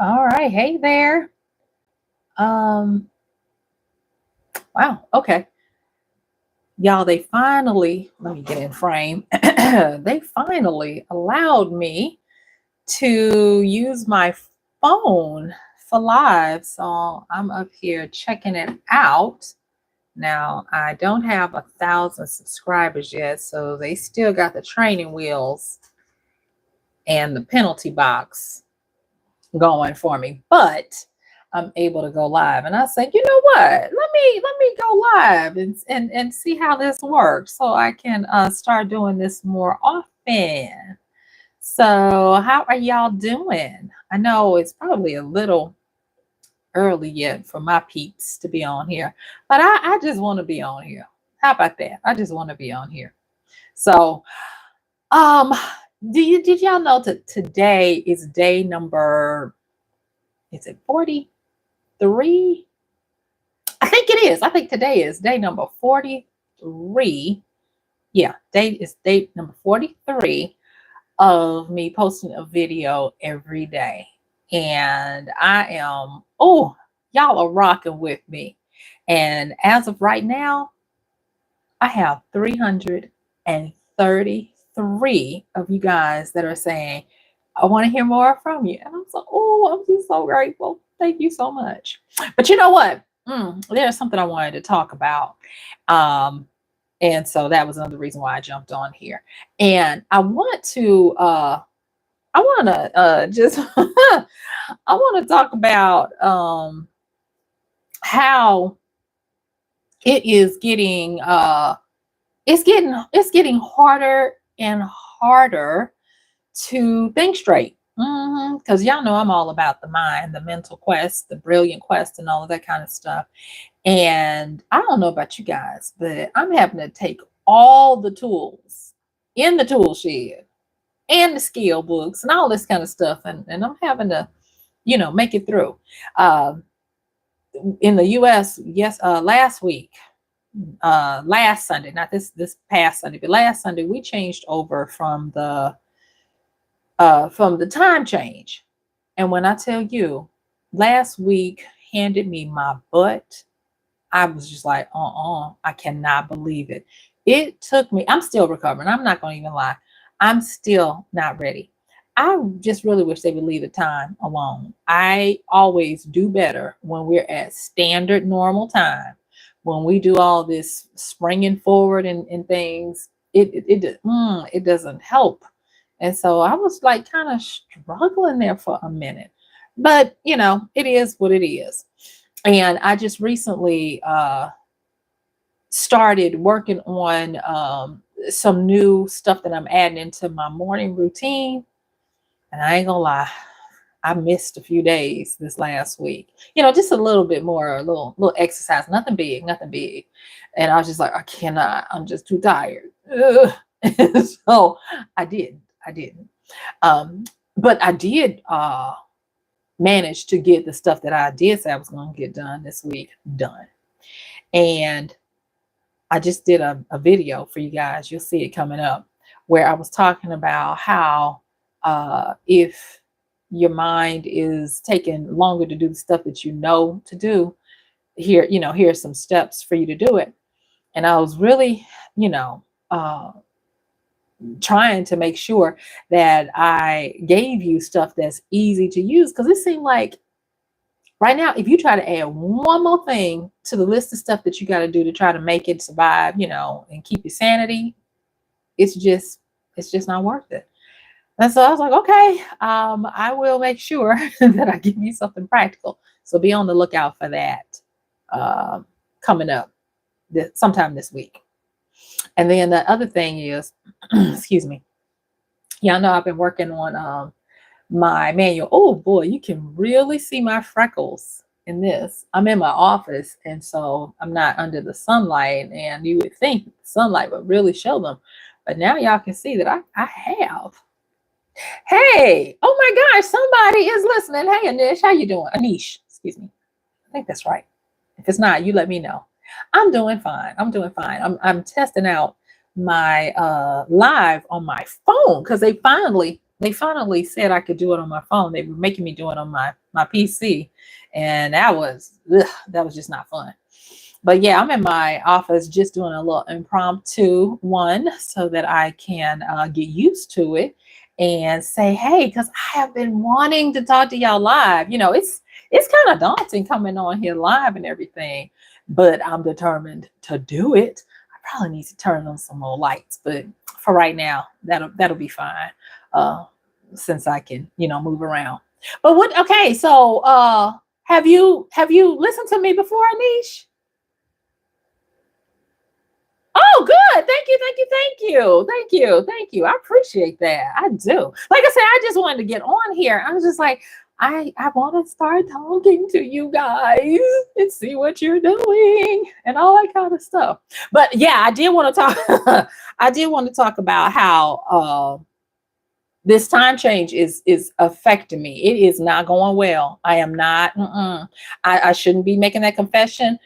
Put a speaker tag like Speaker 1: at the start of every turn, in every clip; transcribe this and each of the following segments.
Speaker 1: All right. Hey there. Um, wow. Okay. Y'all, they finally, let me get in frame. They finally allowed me to use my phone for live. So I'm up here checking it out. Now, I don't have 1,000 subscribers yet, so they still got the training wheels and the penalty box going for me, but I'm able to go live. And I said, you know what? Let me go live and see how this works, so I can start doing this more often. So, how are y'all doing? I know it's probably a little early yet for my peeps to be on here, but I just want to be on here. How about that? I just want to be on here. So, um, did y'all know that today is day number, is it 43? I think it is. I think today is day number 43. Yeah, day number 43 of me posting a video every day. And y'all are rocking with me. And as of right now, I have 333 of you guys that are saying, I want to hear more from you. And I'm so, I'm just so grateful. Thank you so much. But you know what? There's something I wanted to talk about. And so that was another reason why I jumped on here. And I want to just I want to talk about how it is getting it's getting harder and harder to think straight. Because y'all know I'm all about the mind, the mental quest, the brilliant quest, and all of that kind of stuff. And I don't know about you guys, but I'm having to take all the tools in the tool shed and the skill books and all this kind of stuff, and I'm having to, make it through. Um, in the U.S., yes, last week, last Sunday, not this past Sunday, but last Sunday, we changed over from the time change. And when I tell you, last week handed me my butt, I was just like, I cannot believe it. It took me, I'm still recovering. I'm not going to even lie. I'm still not ready. I just really wish they would leave the time alone. I always do better when we're at standard normal time. When we do all this springing forward and things, it doesn't help. And so I was like kind of struggling there for a minute. But, it is what it is. And I just recently started working on some new stuff that I'm adding into my morning routine. And I ain't gonna lie, I missed a few days this last week. Just a little bit more, a little exercise, nothing big, nothing big. And I was just like, I cannot, I'm just too tired. Ugh. So I didn't. Um, but I did manage to get the stuff that I did say I was going to get done this week done. And I just did a video for you guys. You'll see it coming up, where I was talking about how if your mind is taking longer to do the stuff that you know to do, here's some steps for you to do it. And I was really, uh, trying to make sure that I gave you stuff that's easy to use, because it seemed like right now, if you try to add one more thing to the list of stuff that you got to do to try to make it survive, and keep your sanity, it's just not worth it. And so I was like, okay, I will make sure that I give you something practical. So be on the lookout for that coming up sometime this week. And then the other thing is, excuse me, y'all know I've been working on my manual. Oh boy, you can really see my freckles in this. I'm in my office, and so I'm not under the sunlight, and you would think the sunlight would really show them. But now y'all can see that I have. Hey, oh my gosh, somebody is listening. Hey, Anish, how you doing? Anish, excuse me. I think that's right. If it's not, you let me know. I'm doing fine. I'm testing out my live on my phone, because they finally They finally said I could do it on my phone. They were making me do it on my PC, and that was just not fun. But yeah, I'm in my office just doing a little impromptu one so that I can get used to it and say, hey, because I have been wanting to talk to y'all live. It's kind of daunting coming on here live and everything, but I'm determined to do it. I probably need to turn on some more lights, but for right now, that'll be fine. Since I can, move around. But okay, so have you listened to me before, Anish? Oh, good. Thank you, thank you, thank you, thank you, thank you. I appreciate that. I do. Like I said, I just wanted to get on here. I was just like, I want to start talking to you guys and see what you're doing and all that kind of stuff. But yeah, I did want to talk. I did want to talk about how this time change is affecting me. It is not going well. I am not. I shouldn't be making that confession,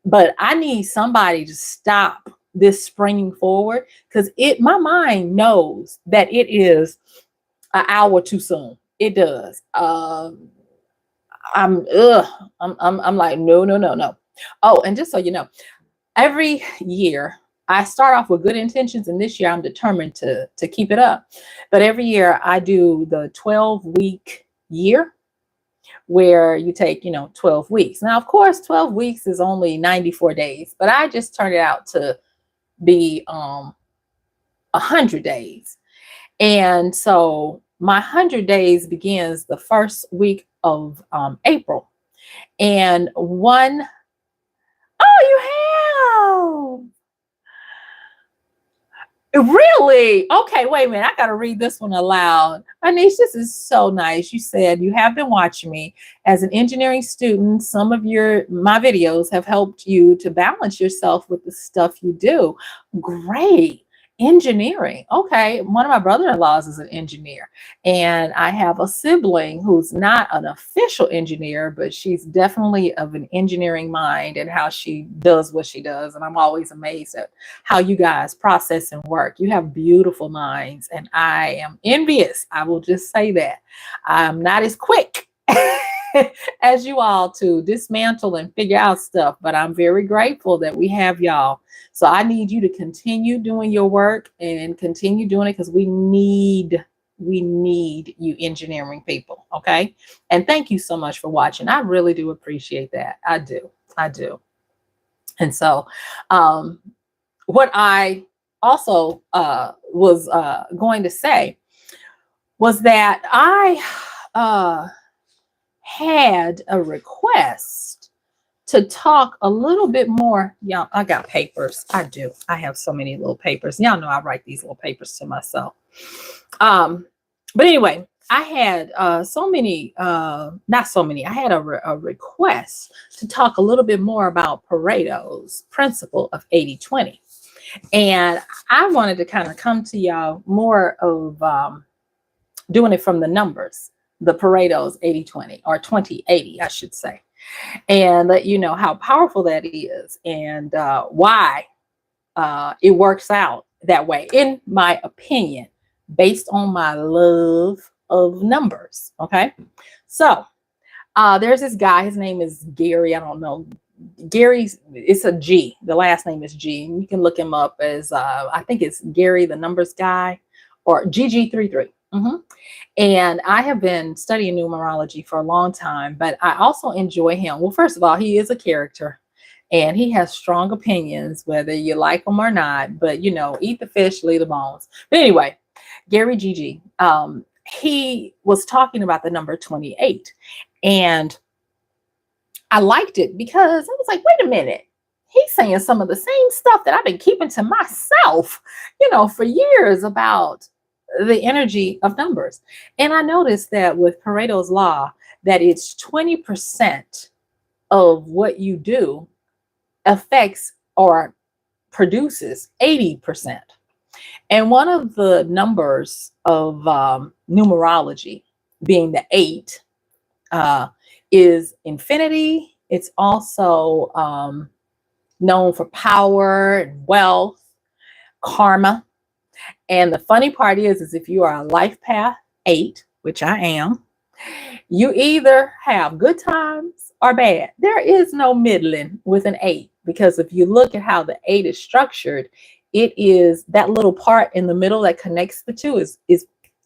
Speaker 1: but I need somebody to stop this springing forward because my mind knows that it is an hour too soon. It does. I'm like, no, no, no, no. Oh, and just so you know, every year I start off with good intentions, and this year I'm determined to keep it up. But every year I do the 12-week year where you take, 12 weeks. Now, of course, 12 weeks is only 94 days, but I just turned it out to be 100 days. And so my 100 days begins the first week of April. And oh, you have. Really? Okay, wait a minute. I got to read this one aloud. Anish, this is so nice. You said you have been watching me as an engineering student. Some of my videos have helped you to balance yourself with the stuff you do. Great. Engineering. Okay. One of my brother-in-laws is an engineer, and I have a sibling who's not an official engineer, but she's definitely of an engineering mind and how she does what she does. And I'm always amazed at how you guys process and work. You have beautiful minds, and I am envious. I will just say that. I'm not as quick as you all to dismantle and figure out stuff, but I'm very grateful that we have y'all. So I need you to continue doing your work and continue doing it because we need you engineering people. Okay. And thank you so much for watching. I really do appreciate that. I do. And so what I also was going to say was that I had a request to talk a little bit more. Y'all, I got papers. I do. I have so many little papers. Y'all know I write these little papers to myself. But anyway, I had not so many. I had a request to talk a little bit more about Pareto's principle of 80-20. And I wanted to kind of come to y'all more of doing it from the numbers, the Pareto's 80-20 or 20-80, I should say, and let you know how powerful that is and why it works out that way, in my opinion, based on my love of numbers. Okay. So there's this guy, his name is Gary. I don't know. It's a G. The last name is G. And you can look him up as, I think it's Gary, the numbers guy, or GG33. And I have been studying numerology for a long time, but I also enjoy him. Well, first of all, he is a character and he has strong opinions, whether you like them or not, but eat the fish, leave the bones. But anyway, Gary GG, he was talking about the number 28, and I liked it because I was like, wait a minute. He's saying some of the same stuff that I've been keeping to myself, for years about the energy of numbers. And I noticed that with Pareto's law, that it's 20% of what you do affects or produces 80%. And one of the numbers of numerology, being the 8, is infinity. It's also known for power and wealth, karma. And the funny part is if you are a life path, 8, which I am, you either have good times or bad. There is no middling with an 8, because if you look at how the 8 is structured, it is that little part in the middle that connects the two is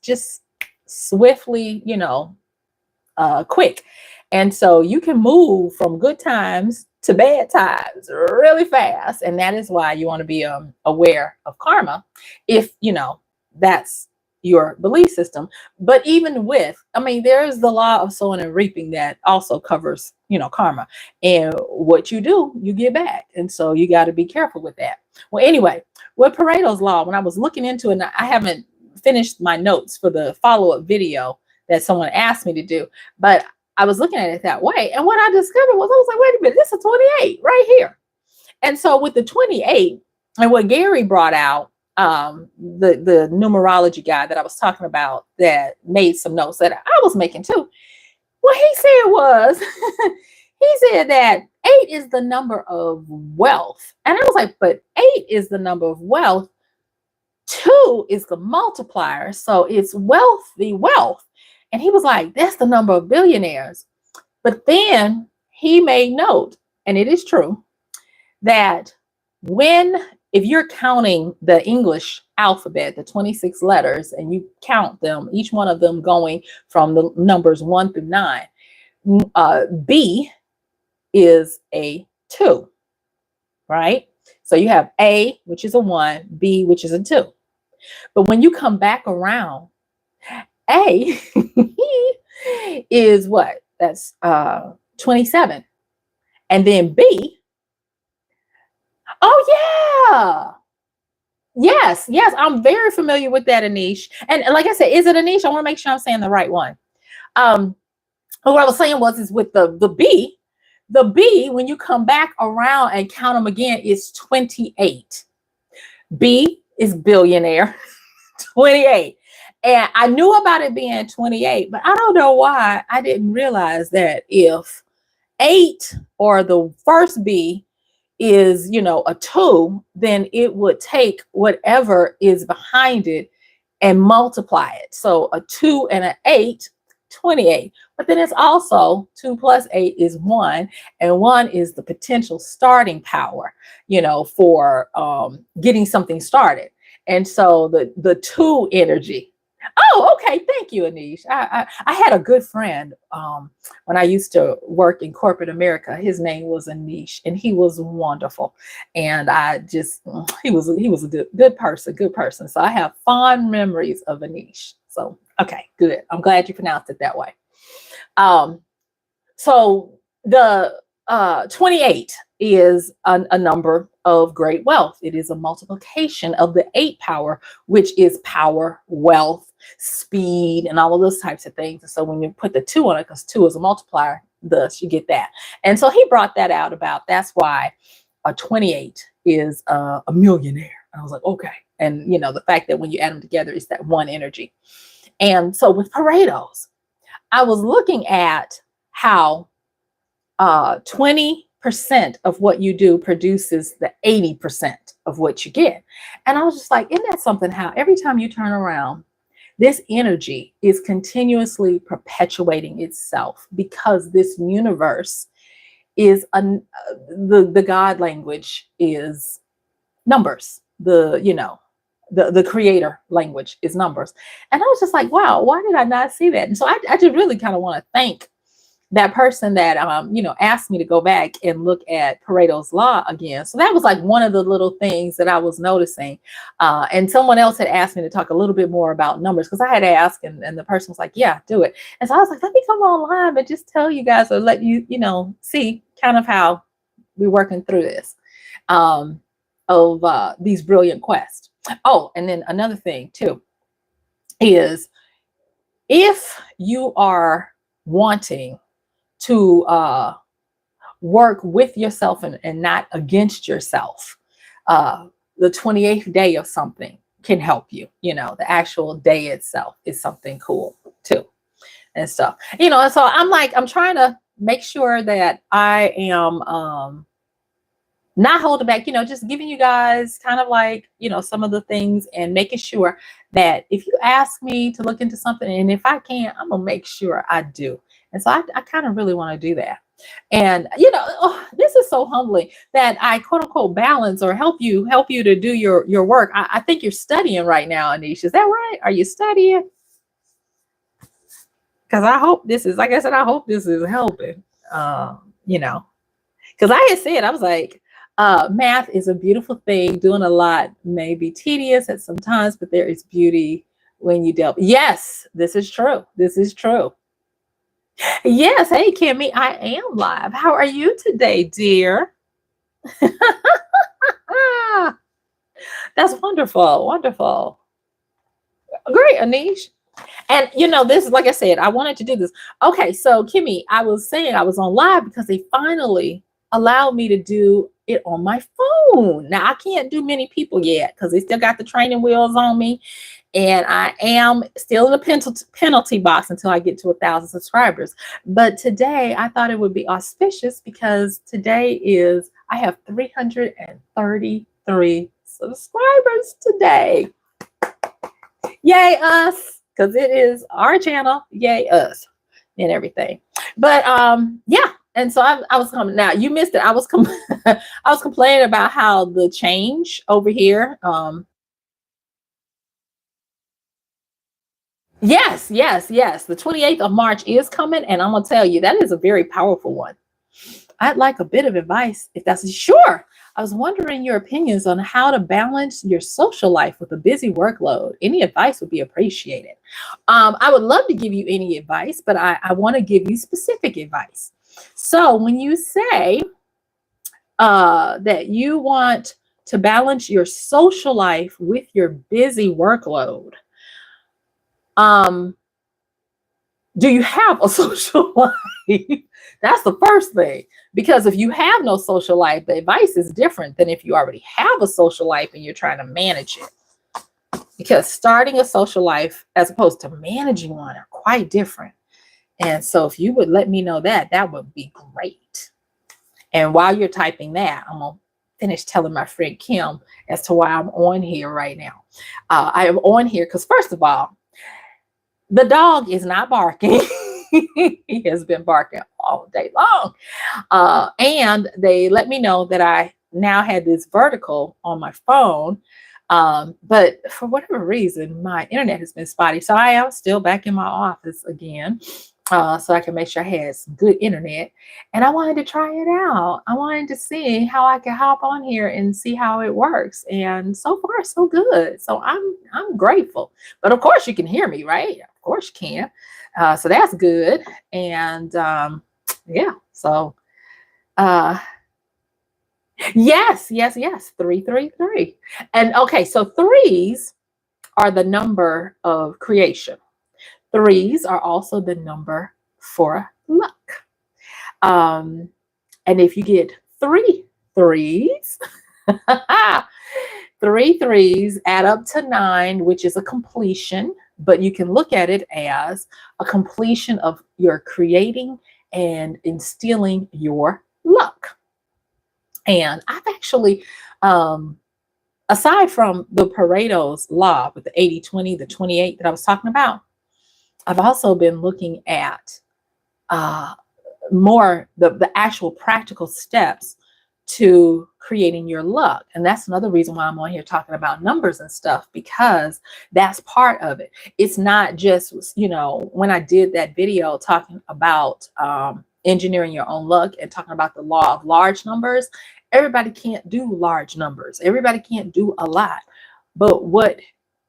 Speaker 1: just swiftly, quick. And so you can move from good times to bad times really fast. And that is why you want to be aware of karma, if, that's your belief system. But even with, there's the law of sowing and reaping that also covers, karma. And what you do, you get back. And so you got to be careful with that. Well, anyway, with Pareto's law, when I was looking into it, and I haven't finished my notes for the follow-up video that someone asked me to do, but I was looking at it that way. And what I discovered was, I was like, wait a minute, this is 28 right here. And so with the 28, and what Gary brought out, the numerology guy that I was talking about, that made some notes that I was making too. What he said was, he said that 8 is the number of wealth. And I was like, but 8 is the number of wealth. 2 is the multiplier. So it's wealthy wealth. And he was like, that's the number of billionaires. But then he made note, and it is true, that if you're counting the English alphabet, the 26 letters, and you count them, each one of them going from the numbers 1 through 9, B is a 2, right? So you have A, which is a 1, B, which is a 2. But when you come back around, A is what? That's 27. And then B, oh yeah. Yes, I'm very familiar with that, Anish. And like I said, is it Anish? I want to make sure I'm saying the right one. What I was saying is with the B, when you come back around and count them again, is 28. B is billionaire, 28. And I knew about it being 28, but I don't know why I didn't realize that if 8 or the first B is, a 2, then it would take whatever is behind it and multiply it. So a 2 and an 8, 28. But then it's also 2 plus 8 is 1, and 1 is the potential starting power, for getting something started. And so the 2 energy. Oh, okay. Thank you, Anish. I had a good friend when I used to work in corporate America. His name was Anish, and he was wonderful. And he was a good person. So I have fond memories of Anish. So, okay, good. I'm glad you pronounced it that way. So the 28 is a number of great wealth. It is a multiplication of the 8 power, which is power, wealth, speed, and all of those types of things. And so when you put the 2 on it, because 2 is a multiplier, thus you get that. And so he brought that out about, that's why a 28 is a millionaire. And I was like, okay. And the fact that when you add them together, it's that 1 energy. And so with Pareto's, I was looking at how 20% of what you do produces the 80% of what you get. And I was just like, isn't that something, how every time you turn around, this energy is continuously perpetuating itself, because this universe is the God language is numbers. The creator language is numbers. And I was just like, wow, why did I not see that? And so I just really kind of want to thank that person that, asked me to go back and look at Pareto's law again. So that was like one of the little things that I was noticing. And someone else had asked me to talk a little bit more about numbers, because I had asked, and the person was like, yeah, do it. And so I was like, let me come online and just tell you guys, or let you, see kind of how we're working through this, of these brilliant quests. Oh, and then another thing too, is if you are wanting to work with yourself and not against yourself, the 28th day of something can help you. The actual day itself is something cool too, and stuff. And so I'm trying to make sure that I am not holding back, just giving you guys kind of like, some of the things and making sure that if you ask me to look into something, and if I can, I'm gonna make sure I do. And so I kind of really want to do that. And this is so humbling that I quote unquote balance or help you to do your work. I think you're studying right now, Anish. Is that right? Are you studying? Because I hope this is, like I said, I hope this is helping. You know, because I had said, I was like, math is a beautiful thing. Doing a lot may be tedious at some times, but there is beauty when you delve. Yes, this is true. This is true. Yes. Hey, Kimmy, I am live. How are you today, dear? Ah, that's wonderful. Wonderful. Great, Anish. And this is, like I said, I wanted to do this. Okay, so Kimmy, I was saying I was on live because they finally allowed me to do it on my phone. Now I can't do many people yet because they still got the training wheels on me, and I am still in the penalty box until I get to 1,000 subscribers. But today I thought it would be auspicious because I have 333 subscribers today. Yay us, because it is our channel. Yay us and everything. But yeah. And so I was coming. Now you missed it. I was I was complaining about how the change over here. Yes, yes, yes. The 28th of March is coming, and I'm gonna tell you that is a very powerful one. I'd like a bit of advice if that's sure. I was wondering your opinions on how to balance your social life with a busy workload. Any advice would be appreciated. I would love to give you any advice, but I want to give you specific advice. So when you say that you want to balance your social life with your busy workload, um, do you have a social life? That's the first thing. Because if you have no social life, the advice is different than if you already have a social life and you're trying to manage it. Because starting a social life as opposed to managing one are quite different. And so if you would let me know that would be great. And while you're typing that, I'm going to finish telling my friend Kim as to why I'm on here right now. I am on here because, first of all, the dog is not barking. He has been barking all day long. And they let me know that I now had this vertical on my phone. But for whatever reason, my internet has been spotty. So I am still back in my office again. So I can make sure I had some good internet. And I wanted to try it out. I wanted to see how I could hop on here and see how it works. And so far, so good. So I'm grateful. But of course, you can hear me, right? Of course you can. So that's good. And yeah, so yes, yes, yes, 333. And okay, so threes are the number of creation. Threes are also the number for luck. And if you get three threes, three threes add up to 9, which is a completion, but you can look at it as a completion of your creating and instilling your luck. And I've actually, aside from the Pareto's law with the 80-20, the 28 that I was talking about, I've also been looking at more the actual practical steps to creating your luck. And that's another reason why I'm on here talking about numbers and stuff, because that's part of it. It's not just, when I did that video talking about engineering your own luck and talking about the law of large numbers, everybody can't do large numbers. Everybody can't do a lot. But what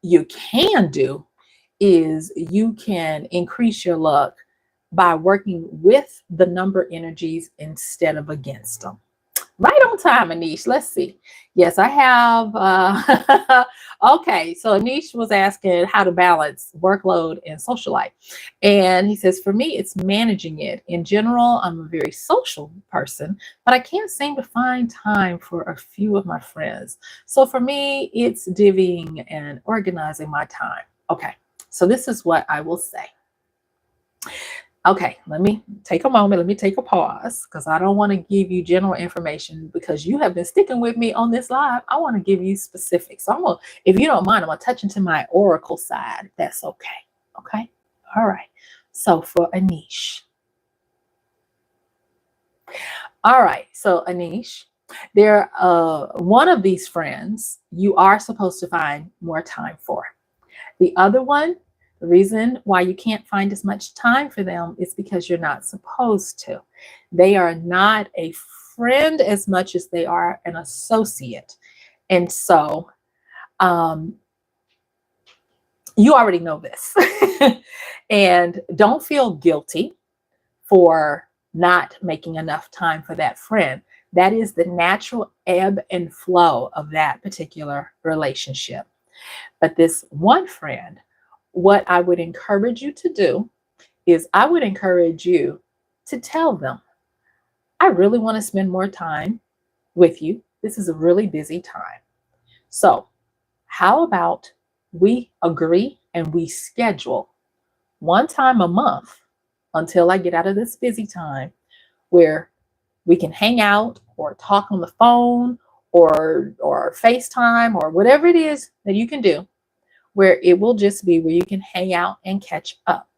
Speaker 1: you can do is you can increase your luck by working with the number energies instead of against them. Right on time, Anish. Let's see. Yes, I have. Okay, so Anish was asking how to balance workload and social life. And he says, for me, it's managing it. In general, I'm a very social person, but I can't seem to find time for a few of my friends. So for me, it's divvying and organizing my time. Okay. So this is what I will say. Okay, let me take a moment. Let me take a pause because I don't want to give you general information because you have been sticking with me on this live. I want to give you specifics. So I'm gonna, if you don't mind, I'm gonna touch into my oracle side. If that's okay. Okay. All right. So for Anish. All right. So Anish, there one of these friends you are supposed to find more time for. The other one, the reason why you can't find as much time for them is because you're not supposed to. They are not a friend as much as they are an associate. And so you already know this. And don't feel guilty for not making enough time for that friend. That is the natural ebb and flow of that particular relationship. But this one friend, what I would encourage you to do is I would encourage you to tell them, I really want to spend more time with you. This is a really busy time. So, how about we agree and we schedule one time a month until I get out of this busy time where we can hang out or talk on the phone or FaceTime or whatever it is that you can do, where it will just be where you can hang out and catch up.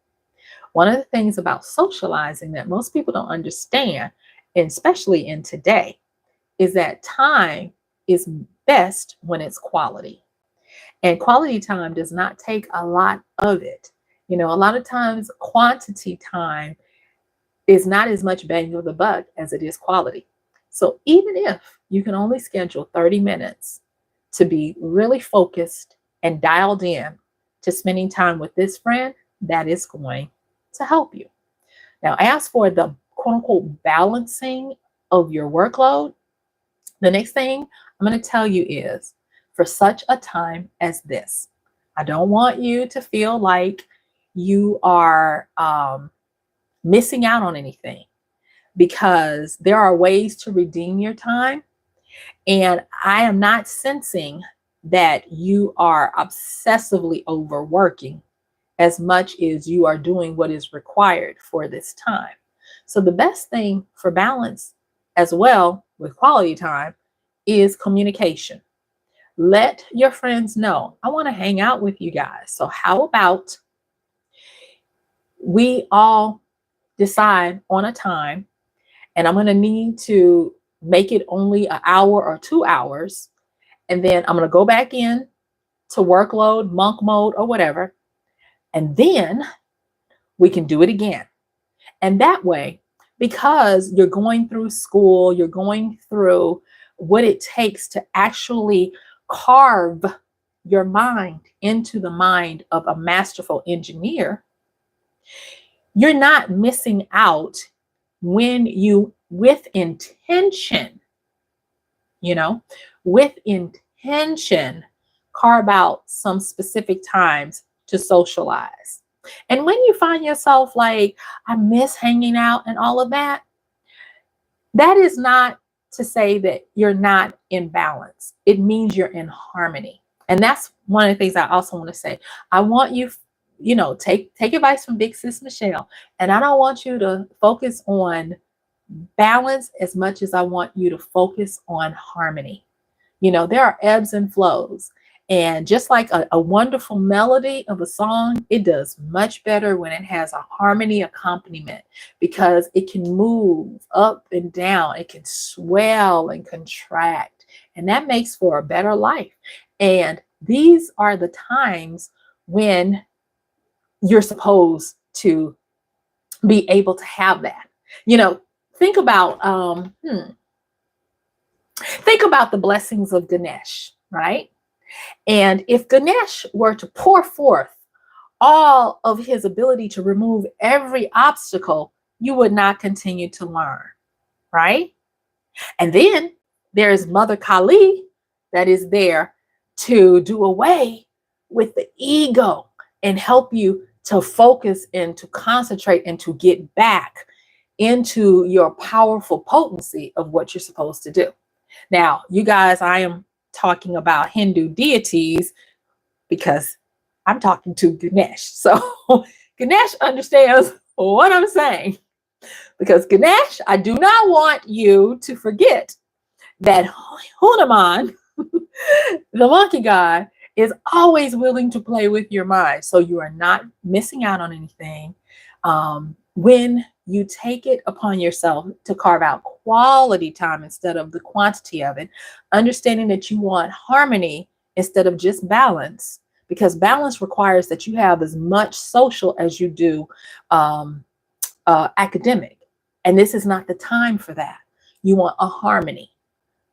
Speaker 1: One of the things about socializing that most people don't understand, and especially in today, is that time is best when it's quality. And quality time does not take a lot of it. You know, a lot of times quantity time is not as much bang for the buck as it is quality. So even if you can only schedule 30 minutes to be really focused and dialed in to spending time with this friend, that is going to help you. Now, as for the quote unquote balancing of your workload, the next thing I'm going to tell you is for such a time as this, I don't want you to feel like you are missing out on anything because there are ways to redeem your time. And I am not sensing that you are obsessively overworking as much as you are doing what is required for this time. So the best thing for balance as well with quality time is communication. Let your friends know, I want to hang out with you guys. So how about we all decide on a time, and I'm going to need to make it only an hour or 2 hours. And then I'm going to go back in to workload, monk mode, or whatever. And then we can do it again. And that way, because you're going through school, you're going through what it takes to actually carve your mind into the mind of a masterful engineer, you're not missing out when you, with intention, with intention, carve out some specific times to socialize. And when you find yourself like, I miss hanging out and all of that, that is not to say that you're not in balance. It means you're in harmony. And that's one of the things I also want to say. I want you, take advice from Big Sis Michelle. And I don't want you to focus on balance as much as I want you to focus on harmony. There are ebbs and flows. And just like a wonderful melody of a song, it does much better when it has a harmony accompaniment because it can move up and down. It can swell and contract. And that makes for a better life. And these are the times when you're supposed to be able to have that. Think about the blessings of Ganesh, right? And if Ganesh were to pour forth all of his ability to remove every obstacle, you would not continue to learn, right? And then there's Mother Kali that is there to do away with the ego and help you to focus and to concentrate and to get back into your powerful potency of what you're supposed to do. Now, you guys, I am talking about Hindu deities because I'm talking to Ganesh. So Ganesh understands what I'm saying. Because Ganesh, I do not want you to forget that Hanuman, the monkey guy, is always willing to play with your mind. So you are not missing out on anything when you take it upon yourself to carve out quality time instead of the quantity of it, understanding that you want harmony instead of just balance, because balance requires that you have as much social as you do academic. And this is not the time for that. You want a harmony.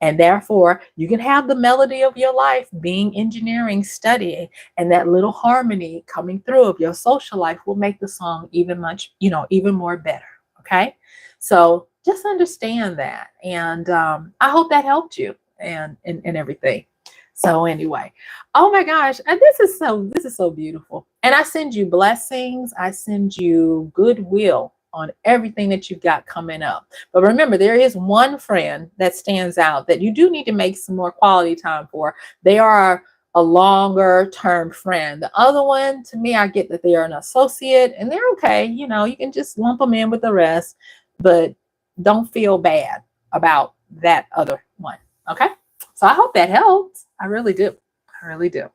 Speaker 1: And therefore, you can have the melody of your life being engineering, studying, and that little harmony coming through of your social life will make the song even more better. Okay. So just understand that. And I hope that helped you and everything. So anyway, oh my gosh, and this is so beautiful. And I send you blessings. I send you goodwill on everything that you've got coming up. But remember, there is one friend that stands out that you do need to make some more quality time for. They are a longer term friend. The other one, to me, I get that they are an associate and they're okay. You can just lump them in with the rest, but don't feel bad about that other one. Okay. So I hope that helps. I really do. I really do.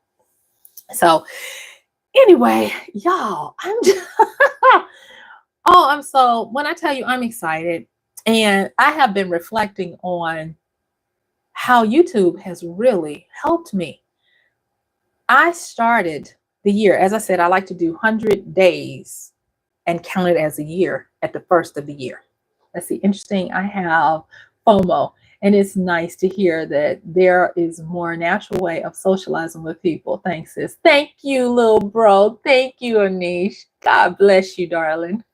Speaker 1: So anyway, y'all, when I tell you I'm excited, and I have been reflecting on how YouTube has really helped me. I started the year, as I said, I like to do 100 days and count it as a year at the first of the year. Let's see, interesting. I have FOMO, and it's nice to hear that there is a more natural way of socializing with people. Thanks, sis. Thank you, little bro. Thank you, Anish. God bless you, darling.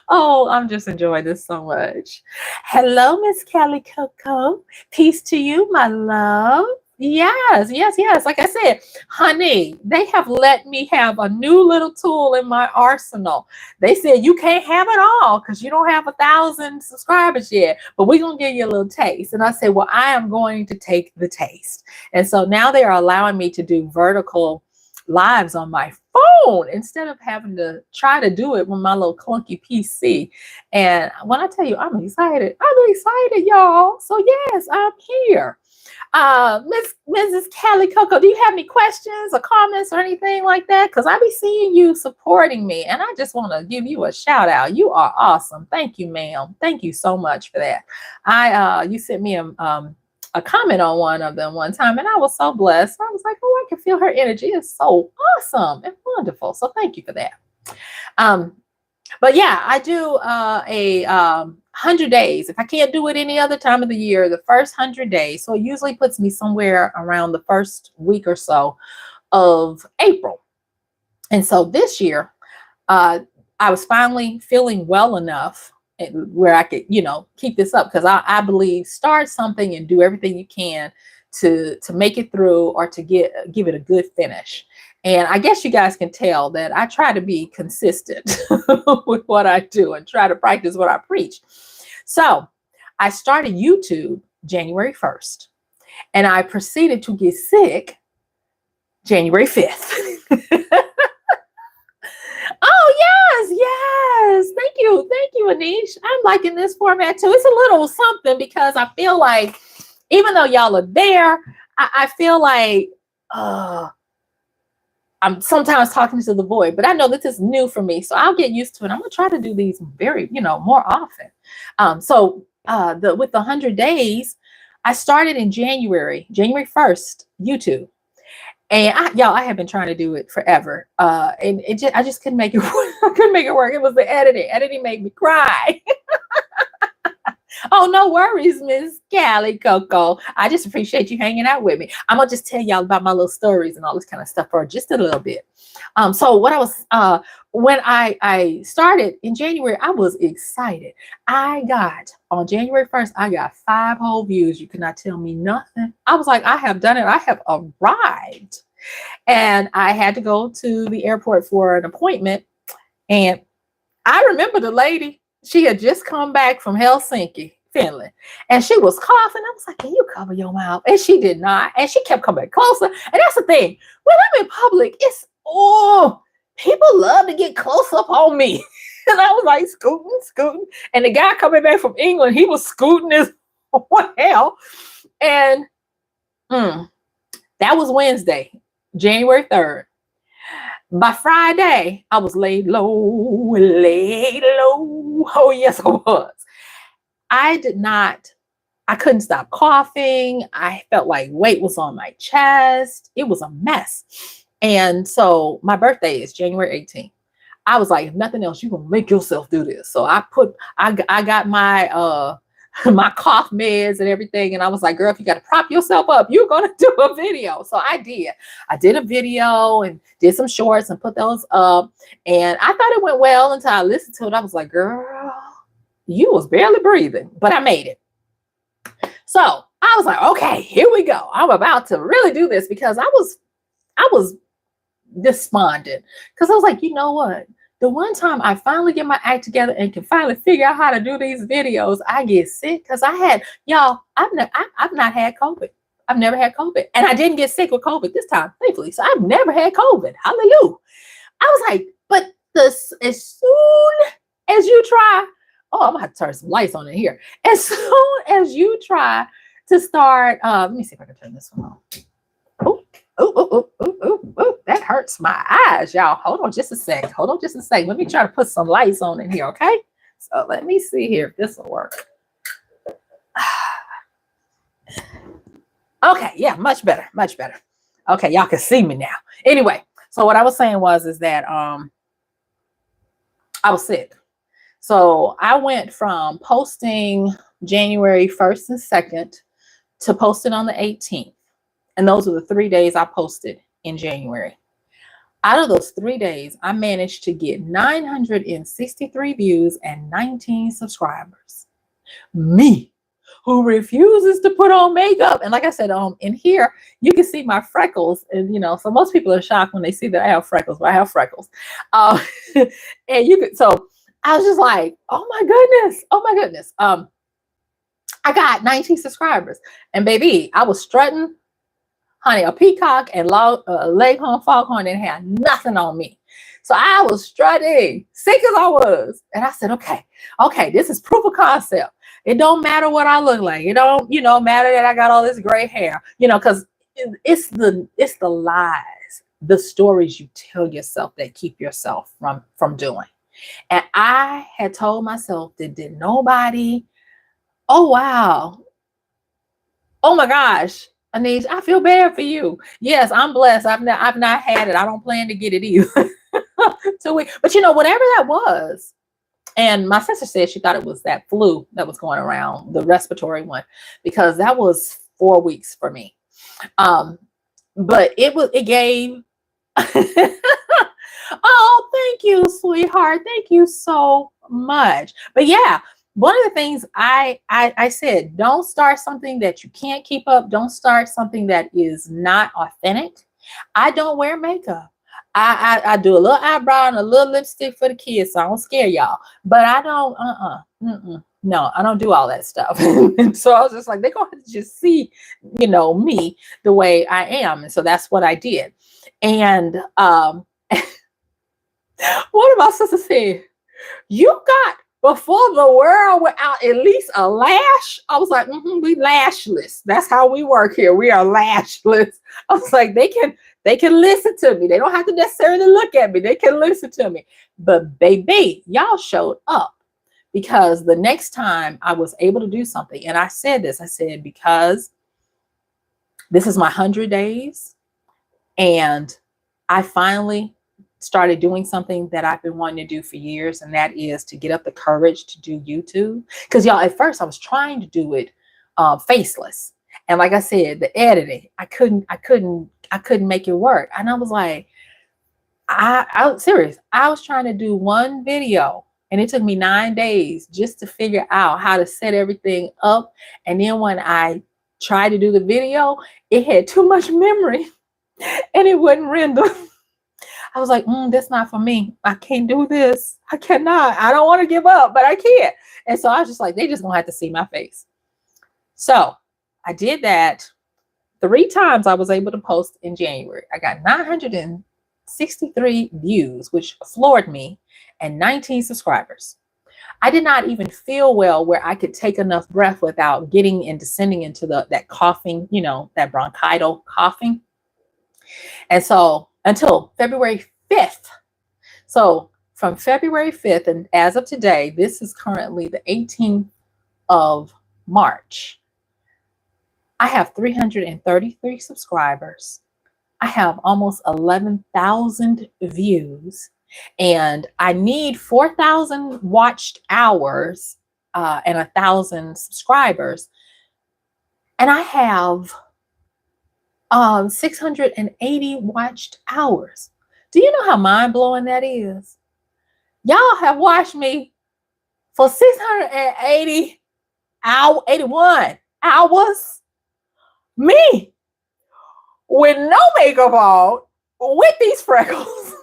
Speaker 1: Oh, I'm just enjoying this so much. Hello, Miss Kelly Coco. Peace to you, my love. Yes. Like I said, honey, they have let me have a new little tool in my arsenal. They said you can't have it all because you don't have 1,000 subscribers yet, but we're going to give you a little taste. And I said, well, I am going to take the taste. And so now they are allowing me to do vertical lives on my phone instead of having to try to do it with my little clunky PC. And when I tell you I'm excited, y'all. So yes, I'm here. Mrs. Kelly Coco, do you have any questions or comments or anything like that? Because I be seeing you supporting me, and I just want to give you a shout out. You are awesome. Thank you, ma'am. Thank you so much for that. You sent me a comment on one of them one time, and I was so blessed. I was like, oh, I can feel her energy. It's so awesome and wonderful. So thank you for that. But yeah, I do a 100 days. If I can't do it any other time of the year, the first 100 days. So it usually puts me somewhere around the first week or so of April. And so this year, I was finally feeling well enough where I could, keep this up, because I believe start something and do everything you can to make it through or to give it a good finish. And I guess you guys can tell that I try to be consistent with what I do and try to practice what I preach. So I started YouTube January 1st, and I proceeded to get sick January 5th. Oh, yes. Thank you, Anish. I'm liking this format too. It's a little something because I feel like, even though y'all are there, I feel like I'm sometimes talking to the void, but I know this is new for me, so I'll get used to it. I'm gonna try to do these very, more often. With the 100 days, I started in January 1st, YouTube. And I have been trying to do it forever. And I just couldn't make it work. I couldn't make it work. It was the editing. Editing made me cry. Oh, no worries, Miss Callie Coco. I just appreciate you hanging out with me. I'm going to just tell y'all about my little stories and all this kind of stuff for just a little bit. So what I was, when I started in January, I was excited. On January 1st, I got 5 whole views. You cannot tell me nothing. I was like, I have done it. I have arrived. And I had to go to the airport for an appointment. And I remember the lady, she had just come back from Helsinki, Finland, and she was coughing. I was like, can you cover your mouth? And she did not. And she kept coming closer. And that's the thing. When I'm in public, people love to get close up on me. And I was like scooting. And the guy coming back from England, he was scooting as well. And that was Wednesday, January 3rd. By Friday, I was laid low. Oh, yes, I was. I couldn't stop coughing. I felt like weight was on my chest. It was a mess. And so my birthday is January 18th. I was like, if nothing else, you're going to make yourself do this. So I got my, my cough meds and everything. And I was like, girl, if you got to prop yourself up, you're going to do a video. So I did a video and did some shorts and put those up. And I thought it went well until I listened to it. I was like, girl, you was barely breathing, but I made it. So I was like, okay, here we go. I'm about to really do this because I was despondent because I was like, you know what? The one time I finally get my act together and can finally figure out how to do these videos, I get sick because I've not had COVID. I've never had COVID. And I didn't get sick with COVID this time, thankfully. So I've never had COVID. Hallelujah. I was like, but as soon as you try, oh, I'm gonna have to turn some lights on in here. As soon as you try to start, let me see if I can turn this one on. Oh, that hurts my eyes, y'all. Hold on just a sec. Let me try to put some lights on in here, okay? So let me see here if this will work. Okay, yeah, much better. Okay, y'all can see me now. Anyway, so what I was saying is that I was sick. So I went from posting January 1st and 2nd to posting on the 18th. And those are the 3 days I posted in January. Out of those 3 days, I managed to get 963 views and 19 subscribers. Me, who refuses to put on makeup. And like I said, in here, you can see my freckles. And, so most people are shocked when they see that I have freckles, but I have freckles. And so I was just like, oh my goodness. I got 19 subscribers. And baby, I was strutting. Honey, a peacock and leghorn, foghorn didn't have nothing on me. So I was strutting, sick as I was. And I said, okay, this is proof of concept. It don't matter what I look like. It don't, matter that I got all this gray hair, because it's the lies, the stories you tell yourself that keep yourself from doing. And I had told myself that did nobody, oh, wow. Oh my gosh. Anish, I feel bad for you. Yes, I'm blessed. I've not had it. I don't plan to get it either. But whatever that was, and my sister said she thought it was that flu that was going around, the respiratory one, because that was 4 weeks for me. But it gave. Oh, thank you, sweetheart. Thank you so much. But yeah. One of the things I said, don't start something that you can't keep up. Don't start something that is not authentic. I don't wear makeup. I do a little eyebrow and a little lipstick for the kids, so I don't scare y'all. But I don't, no, I don't do all that stuff. And so I was just like, they're going to just see, me the way I am. And so that's what I did. And one of my sisters said, you got, before the world without at least a lash. I was like, we lashless. That's how we work here. We are lashless. I was like, they can listen to me. They don't have to necessarily look at me. They can listen to me. But baby, y'all showed up, because the next time I was able to do something, and I said, because this is my 100 days, and I finally started doing something that I've been wanting to do for years, and that is to get up the courage to do YouTube. Because y'all, at first I was trying to do it faceless, and like I said, the editing, I couldn't make it work. And I was like, I was serious. I was trying to do one video, and it took me 9 days just to figure out how to set everything up. And then when I tried to do the video, it had too much memory and it wouldn't render. I was like, that's not for me. I can't do this. I cannot. I don't want to give up, but I can't. And so I was just like, they just gonna have to see my face. So I did that 3 times. I was able to post in January. I got 963 63 views, which floored me, and 19 subscribers. I did not even feel well where I could take enough breath without getting and descending into that coughing, that bronchital coughing. And so until February 5th. So from February 5th, and as of today, this is currently the 18th of March, I have 333 subscribers. I have almost 11,000 views, and I need 4,000 watched hours and 1,000 subscribers. And I have 680 watched hours. Do you know how mind blowing that is? Y'all have watched me for 81 hours. Me with no makeup on, with these freckles,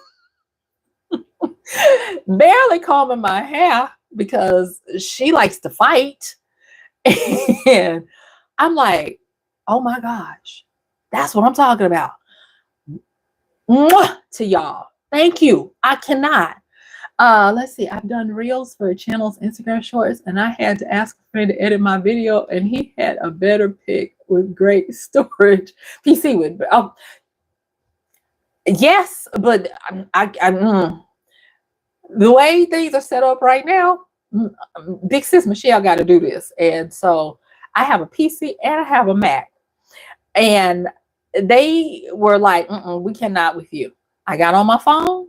Speaker 1: barely combing my hair because she likes to fight. And I'm like, oh my gosh, that's what I'm talking about. Mwah, to y'all. Thank you. I cannot. Let's see. I've done reels for channels, Instagram shorts, and I had to ask a friend to edit my video, and he had a better pick with great storage. PC with, yes, but the way things are set up right now, big sis Michelle got to do this, and so I have a PC and I have a Mac, and they were like, "We cannot with you." I got on my phone.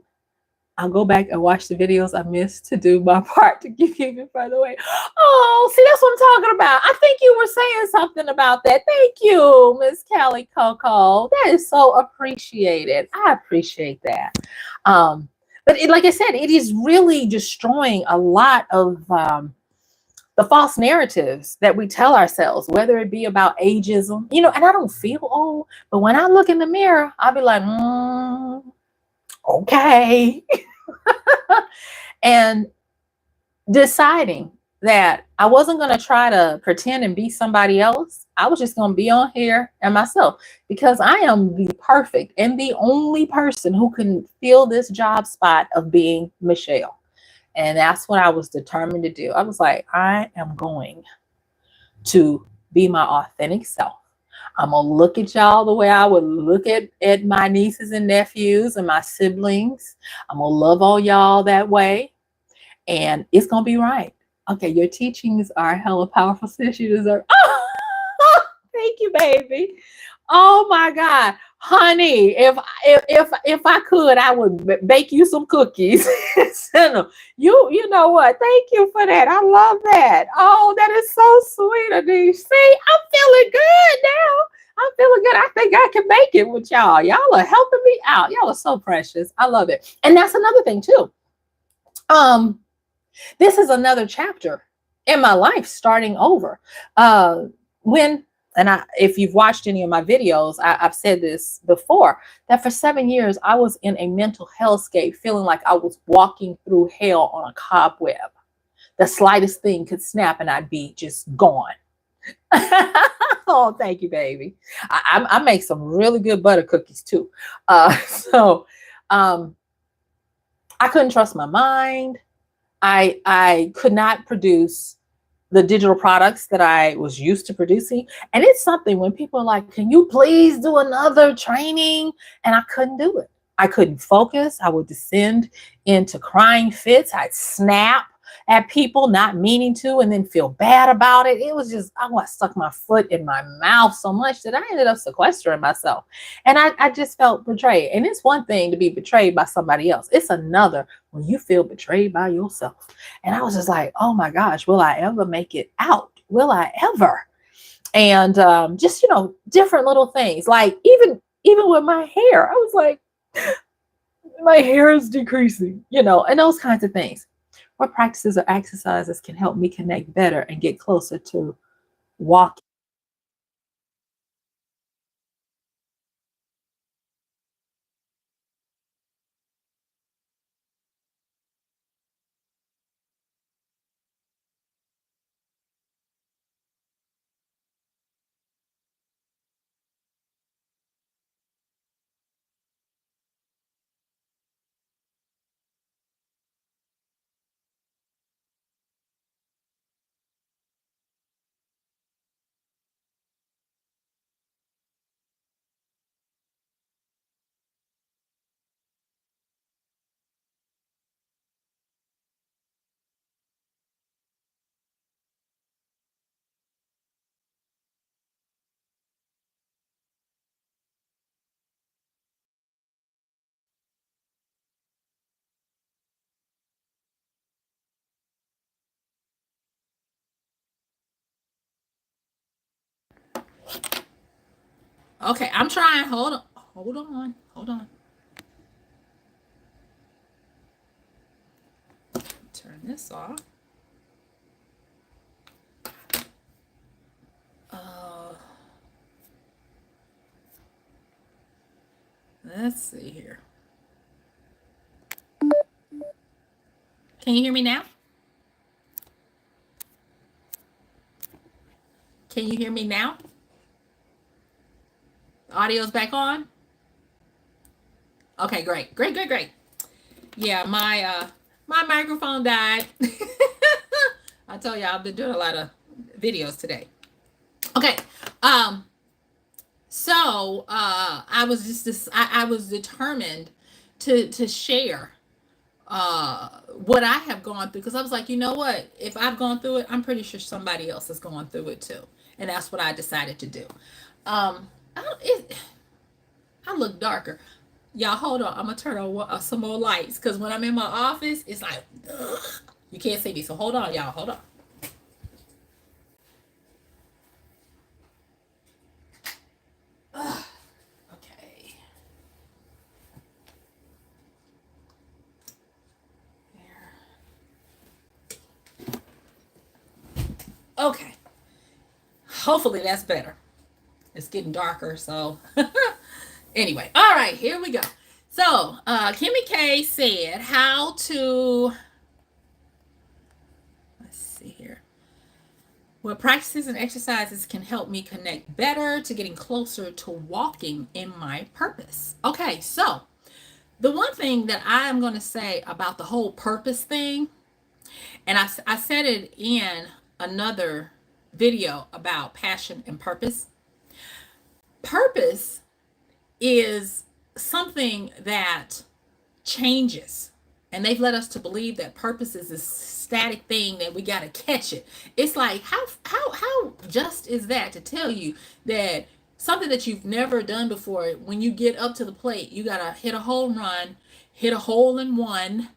Speaker 1: I'll go back and watch the videos I missed to do my part to keep it further away. Oh, see, that's what I'm talking about. I think you were saying something about that. Thank you, Miss Kelly Coco. That is so appreciated. I appreciate that. But like I said, it is really destroying a lot of the false narratives that we tell ourselves, whether it be about ageism, and I don't feel old, but when I look in the mirror, I'll be like, okay. And deciding that I wasn't going to try to pretend and be somebody else. I was just going to be on here and myself, because I am the perfect and the only person who can fill this job spot of being Michelle. And that's what I was determined to do. I was like, I am going to be my authentic self. I'm going to look at y'all the way I would look at my nieces and nephews and my siblings. I'm going to love all y'all that way. And it's going to be right. Okay, your teachings are hella powerful, sis. You deserve. Oh, thank you, baby. Oh my God, honey, if I could, I would bake you some cookies. Send them. You know what? Thank you for that. I love that. Oh, that is so sweet, Anish. See, I'm feeling good now. I'm feeling good. I think I can make it with y'all. Y'all are helping me out. Y'all are so precious. I love it. And that's another thing too. This is another chapter in my life starting over. If you've watched any of my videos, I've said this before, that for 7 years, I was in a mental hellscape, feeling like I was walking through hell on a cobweb. The slightest thing could snap and I'd be just gone. Oh, thank you, baby. I make some really good butter cookies too. So I couldn't trust my mind. I could not produce the digital products that I was used to producing. And it's something when people are like, can you please do another training? And I couldn't do it. I couldn't focus. I would descend into crying fits. I'd snap at people, not meaning to, and then feel bad about it. It was just, I stuck my foot in my mouth so much that I ended up sequestering myself. And I just felt betrayed. And it's one thing to be betrayed by somebody else. It's another when you feel betrayed by yourself. And I was just like, oh my gosh, will I ever make it out? Will I ever? And just, different little things. Like even with my hair, I was like, my hair is decreasing, and those kinds of things. What practices or exercises can help me connect better and get closer to walking? Okay, I'm trying. Hold on. Hold on. Hold on. Turn this off. Uh, let's see here. Can you hear me now? Can you hear me now? The audio's back on? Okay, great. Great, great, great. Yeah, my microphone died. I told you I've been doing a lot of videos today. Okay. So I was I was determined to share what I have gone through, because I was like, you know what? If I've gone through it, I'm pretty sure somebody else is going through it too. And that's what I decided to do. I look darker. Y'all, hold on. I'm gonna turn on some more lights, because when I'm in my office, it's like, ugh, you can't see me. So hold on, y'all. Hold on. Ugh. Okay. There. Okay. Hopefully that's better. It's getting darker, so anyway. All right, here we go. So Kimmy K said how to, let's see here, what practices and exercises can help me connect better to getting closer to walking in my purpose. Okay, so the one thing that I am going to say about the whole purpose thing, and I said it in another video about passion and purpose. Purpose is something that changes. And they've led us to believe that purpose is this static thing that we got to catch it. It's like, how just is that to tell you that something that you've never done before, when you get up to the plate, you got to hit a home run, hit a hole in one,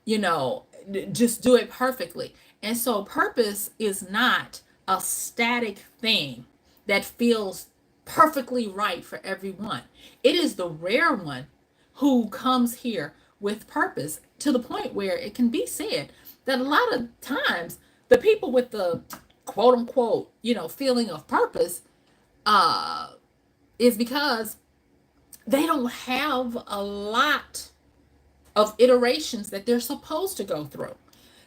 Speaker 1: you know, just do it perfectly. And so purpose is not a static thing that feels perfectly right for everyone. It is the rare one who comes here with purpose, to the point where it can be said that a lot of times the people with the quote unquote, you know, feeling of purpose is because they don't have a lot of iterations that they're supposed to go through.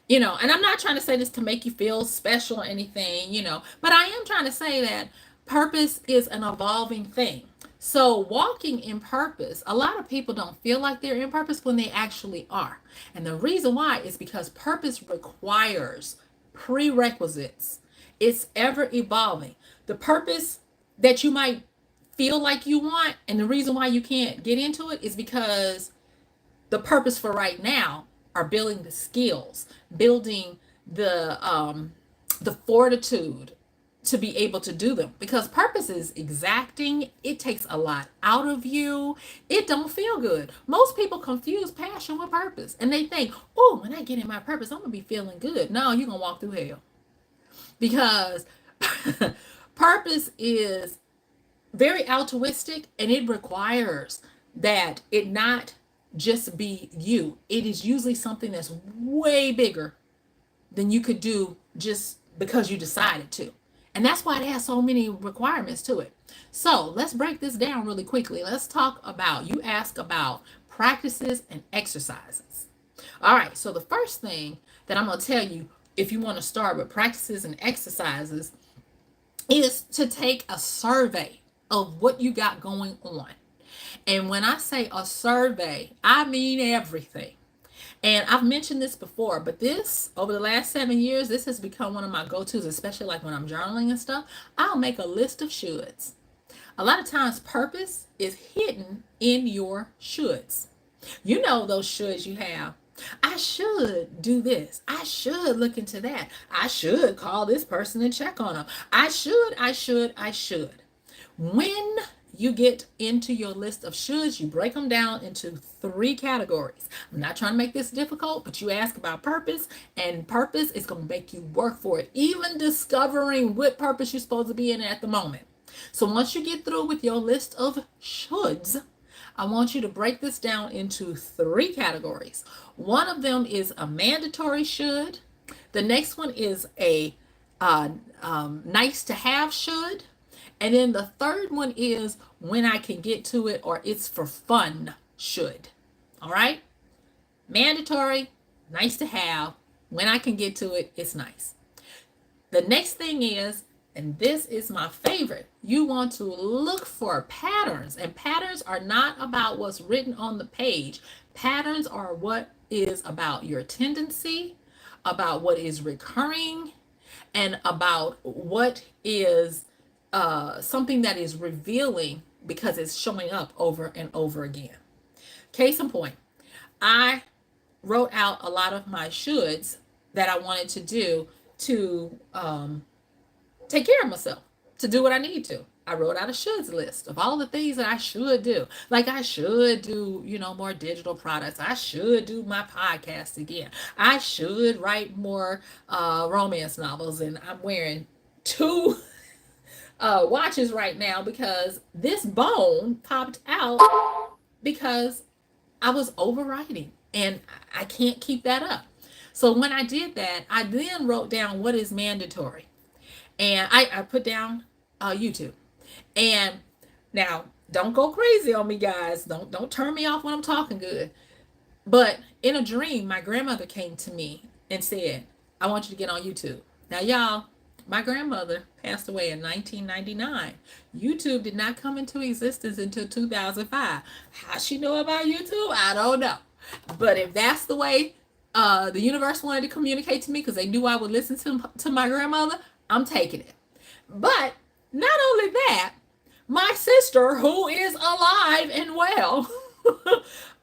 Speaker 1: You know, and I'm not trying to say this to make you feel special or anything, you know, but I am trying to say that purpose is an evolving thing. So, walking in purpose, a lot of people don't feel like they're in purpose when they actually are. And the reason why is because purpose requires prerequisites, it's ever evolving. The purpose that you might feel like you want, and the reason why you can't get into it is because the purpose for right now are building the skills, building the fortitude to be able to do them, because purpose is exacting. It takes a lot out of you. It don't feel good. Most people confuse passion with purpose, and they think, oh, when I get in my purpose, I'm gonna be feeling good. No, you're gonna walk through hell, because purpose is very altruistic, and it requires that it not just be you. It is usually something that's way bigger than you could do just because you decided to. And that's why it has so many requirements to it. So let's break this down really quickly. Let's talk about, you ask about practices and exercises. All right, so the first thing that I'm going to tell you, if you want to start with practices and exercises, is to take a survey of what you got going on. And when I say a survey, I mean everything. And I've mentioned this before, but this, over the last 7 years, this has become one of my go-tos, especially like when I'm journaling and stuff. I'll make a list of shoulds. A lot of times purpose is hidden in your shoulds. You know those shoulds you have. I should do this. I should look into that. I should call this person and check on them. I should. When you get into your list of shoulds, you break them down into 3 categories. I'm not trying to make this difficult, but you ask about purpose, and purpose is going to make you work for it, even discovering what purpose you're supposed to be in at the moment. So once you get through with your list of shoulds, I want you to break this down into 3 categories. One of them is a mandatory should. The next one is a nice to have should. And then the third one is when I can get to it or it's for fun should. All right? Mandatory, nice to have. When I can get to it, it's nice. The next thing is, and this is my favorite, you want to look for patterns. And patterns are not about what's written on the page. Patterns are what is about your tendency, about what is recurring, and about what is something that is revealing because it's showing up over and over again. Case in point, I wrote out a lot of my shoulds that I wanted to do to take care of myself, to do what I need to. I wrote out a shoulds list of all the things that I should do. Like I should do, more digital products. I should do my podcast again. I should write more romance novels. And I'm wearing 2 watches right now because this bone popped out because I was overwriting and I can't keep that up. So when I did that, I then wrote down what is mandatory. And I put down YouTube. And now don't go crazy on me, guys. Don't turn me off when I'm talking good. But in a dream, my grandmother came to me and said, I want you to get on YouTube. Now, y'all, my grandmother passed away in 1999. YouTube did not come into existence until 2005. How she know about YouTube? I don't know. But if that's the way the universe wanted to communicate to me because they knew I would listen to my grandmother, I'm taking it. But not only that, my sister, who is alive and well,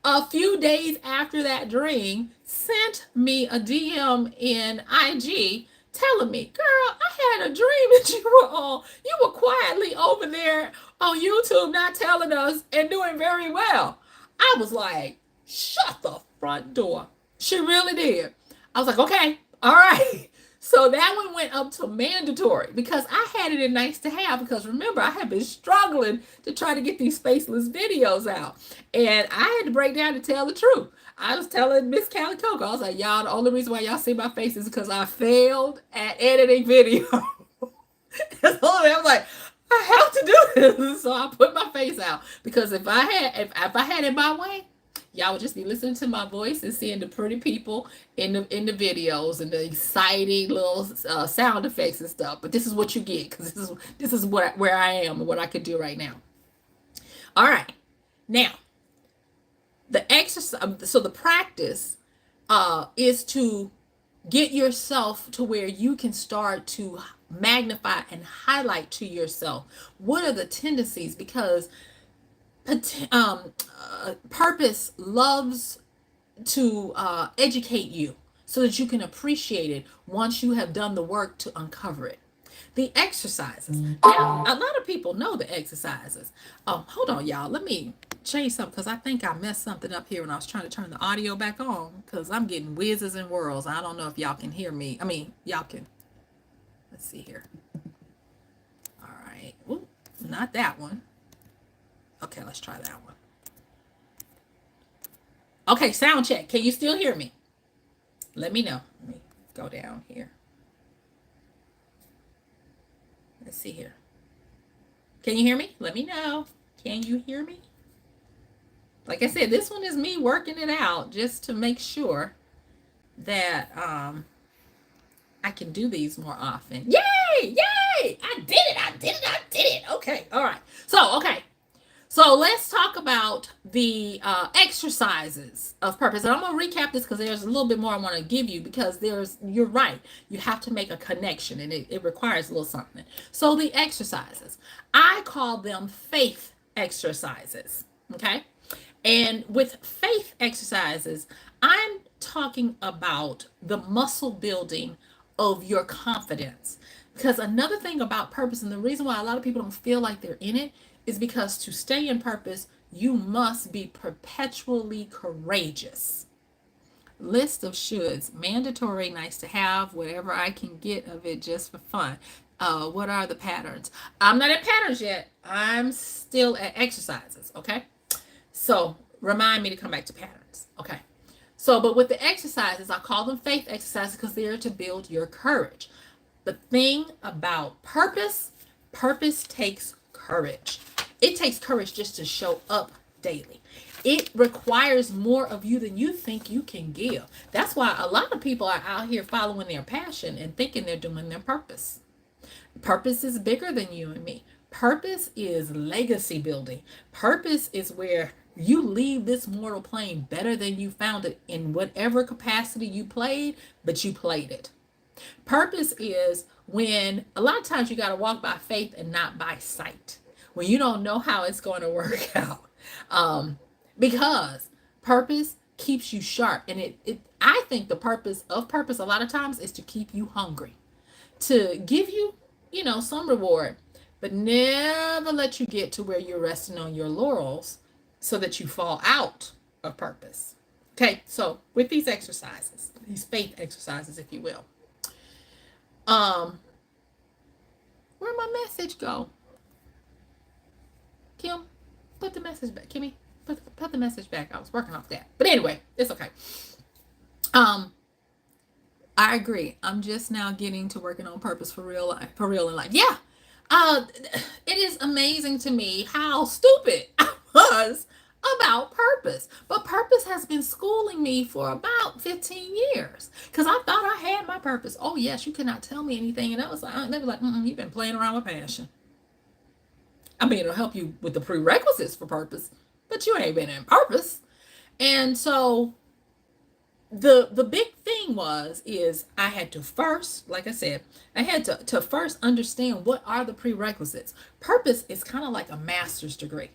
Speaker 1: a few days after that dream, sent me a DM in IG telling me, girl, I had a dream that you were quietly over there on YouTube not telling us and doing very well. I was like, shut the front door. She really did. I was like, okay, all right. So that one went up to mandatory because I had it in nice to have because remember, I had been struggling to try to get these faceless videos out. And I had to break down to tell the truth. I was telling Miss Callie Coco, I was like, y'all, the only reason why y'all see my face is because I failed at editing video. That's the only way. I was like, I have to do this. So I put my face out because if I had it my way, y'all would just be listening to my voice and seeing the pretty people in the videos and the exciting little sound effects and stuff. But this is what you get because this is where I am and what I could do right now. All right, now the exercise. So the practice is to get yourself to where you can start to magnify and highlight to yourself what are the tendencies because. Purpose loves to educate you so that you can appreciate it once you have done the work to uncover it. The exercises. Now, a lot of people know the exercises. Hold on, y'all. Let me change something because I think I messed something up here when I was trying to turn the audio back on because I'm getting whizzes and whirls. I don't know if y'all can hear me. I mean, y'all can. Let's see here. All right. Ooh, not that one. Okay, let's try that one. Okay, sound check. Can you still hear me? Let me know. Let me go down here. Let's see here. Can you hear me? Let me know. Can you hear me? Like I said, this one is me working it out just to make sure that I can do these more often. Yay! Yay! I did it. Okay, all right. So let's talk about the exercises of purpose. And I'm going to recap this because there's a little bit more I want to give you because you're right. You have to make a connection and it requires a little something. So the exercises, I call them faith exercises. Okay. And with faith exercises, I'm talking about the muscle building of your confidence. Because another thing about purpose and the reason why a lot of people don't feel like they're in it is because to stay in purpose, you must be perpetually courageous. List of shoulds, mandatory, nice to have, whatever I can get of it just for fun.
Speaker 2: What are the patterns? I'm not at patterns yet. I'm still at exercises. Okay. So remind me to come back to patterns. Okay. So, but with the exercises, I call them faith exercises because they're to build your courage. The thing about purpose, purpose takes courage. It takes courage just to show up daily. It requires more of you than you think you can give. That's why a lot of people are out here following their passion and thinking they're doing their purpose. Purpose is bigger than you and me. Purpose is legacy building. Purpose is where you leave this mortal plane better than you found it in whatever capacity you played, but you played it. Purpose is when a lot of times you got to walk by faith and not by sight. When you don't know how it's going to work out. Because purpose keeps you sharp. And I think the purpose of purpose a lot of times is to keep you hungry, to give you, some reward, but never let you get to where you're resting on your laurels so that you fall out of purpose. Okay, so with these exercises, these faith exercises, if you will, um, where'd my message go? Kim, put the message back. Kimmy, put the message back. I was working off that, but anyway, it's okay. Um, I agree. I'm just now getting to working on purpose for real life, for real in life. Yeah. Uh, it is amazing to me how stupid I was about purpose. But purpose has been schooling me for about 15 years because I thought I had my purpose. Oh, yes, you cannot tell me anything. And I was like, they were like, you've been playing around with passion. I mean, it'll help you with the prerequisites for purpose, but you ain't been in purpose. And so the big thing is I had to first, like I said, I had to first understand what are the prerequisites. Purpose is kind of like a master's degree.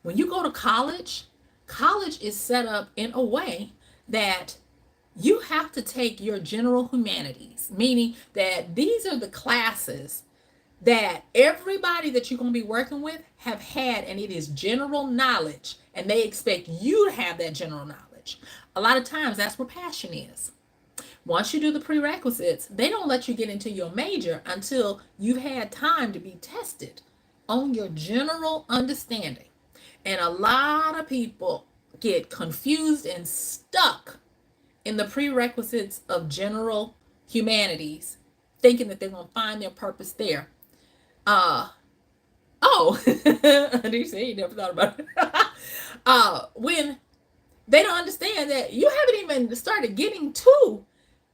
Speaker 2: When you go to college, college is set up in a way that you have to take your general humanities, meaning that these are the classes that everybody that you're going to be working with have had, and it is general knowledge, and they expect you to have that general knowledge. A lot of times that's where passion is. Once you do the prerequisites, they don't let you get into your major until you've had time to be tested on your general understanding. And a lot of people get confused and stuck in the prerequisites of general humanities, thinking that they're going to find their purpose there. Oh, do you see? You never thought about it. When they don't understand that you haven't even started getting to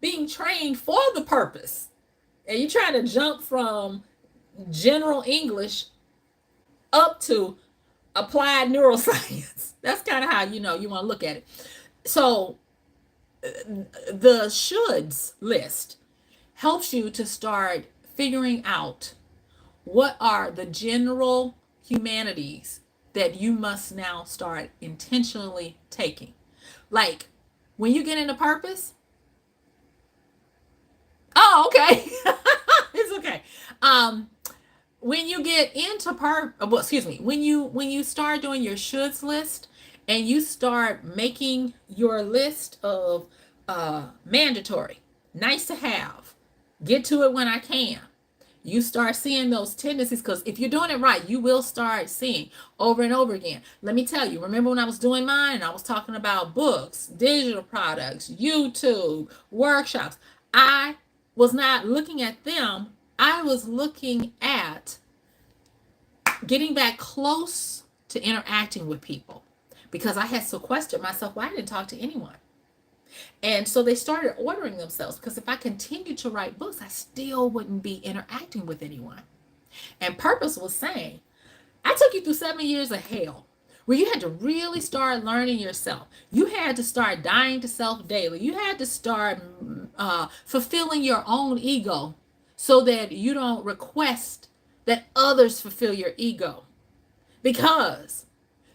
Speaker 2: being trained for the purpose. And you're trying to jump from general English up to applied neuroscience. That's kind of how you want to look at it. So the shoulds list helps you to start figuring out what are the general humanities that you must now start intentionally taking. Like when you get into purpose, oh, okay. It's okay. When you get into when you start doing your shoulds list and you start making your list of mandatory, nice to have, get to it when I can, you start seeing those tendencies, because if you're doing it right, you will start seeing over and over again. Let me tell you, remember when I was doing mine and I was talking about books, digital products, YouTube, workshops, I was not looking at them. I was looking at getting back close to interacting with people because I had sequestered myself. Well, I didn't talk to anyone. And so they started ordering themselves, because if I continued to write books, I still wouldn't be interacting with anyone. And Purpose was saying, I took you through 7 years of hell where you had to really start learning yourself. You had to start dying to self daily. You had to start fulfilling your own ego so that you don't request that others fulfill your ego, because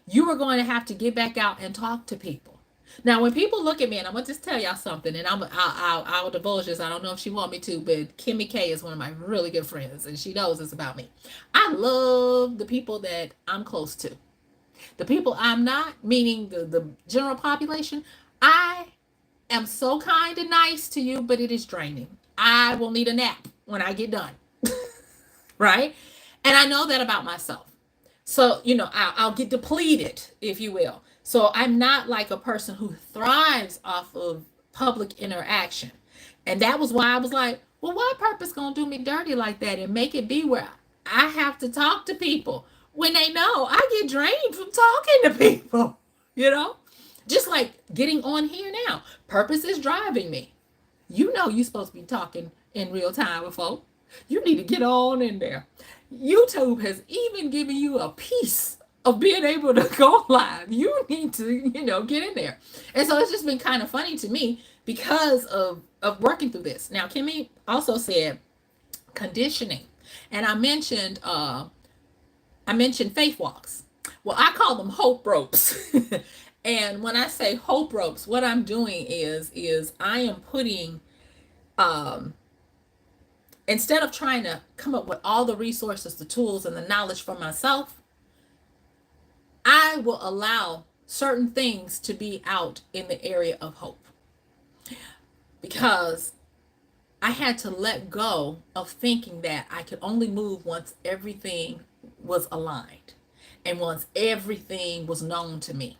Speaker 2: you were going to have to get back out and talk to people. Now, when people look at me, and I'm gonna just tell y'all something, and I'll divulge this. I don't know if she want me to, but Kimmy K is one of my really good friends, and she knows this about me. I love the people that I'm close to. The people I'm not, meaning the general population, I am so kind and nice to you, but it is draining. I will need a nap when I get done. right? And I know that about myself. So, I'll get depleted, if you will. So I'm not like a person who thrives off of public interaction. And that was why I was like, well, why purpose gonna do me dirty like that and make it be where I have to talk to people when they know I get drained from talking to people, you know? Just like getting on here now. Purpose is driving me. You're supposed to be talking in real time with folk. You need to get on in there. YouTube has even given you a piece of being able to go live. You need to, get in there. And so it's just been kind of funny to me because of working through this. Now, Kimmy also said conditioning. And I mentioned faith walks. Well, I call them hope ropes. And when I say hope ropes, what I'm doing is I am putting um instead of trying to come up with all the resources, the tools, and the knowledge for myself, I will allow certain things to be out in the area of hope because I had to let go of thinking that I could only move once everything was aligned and once everything was known to me.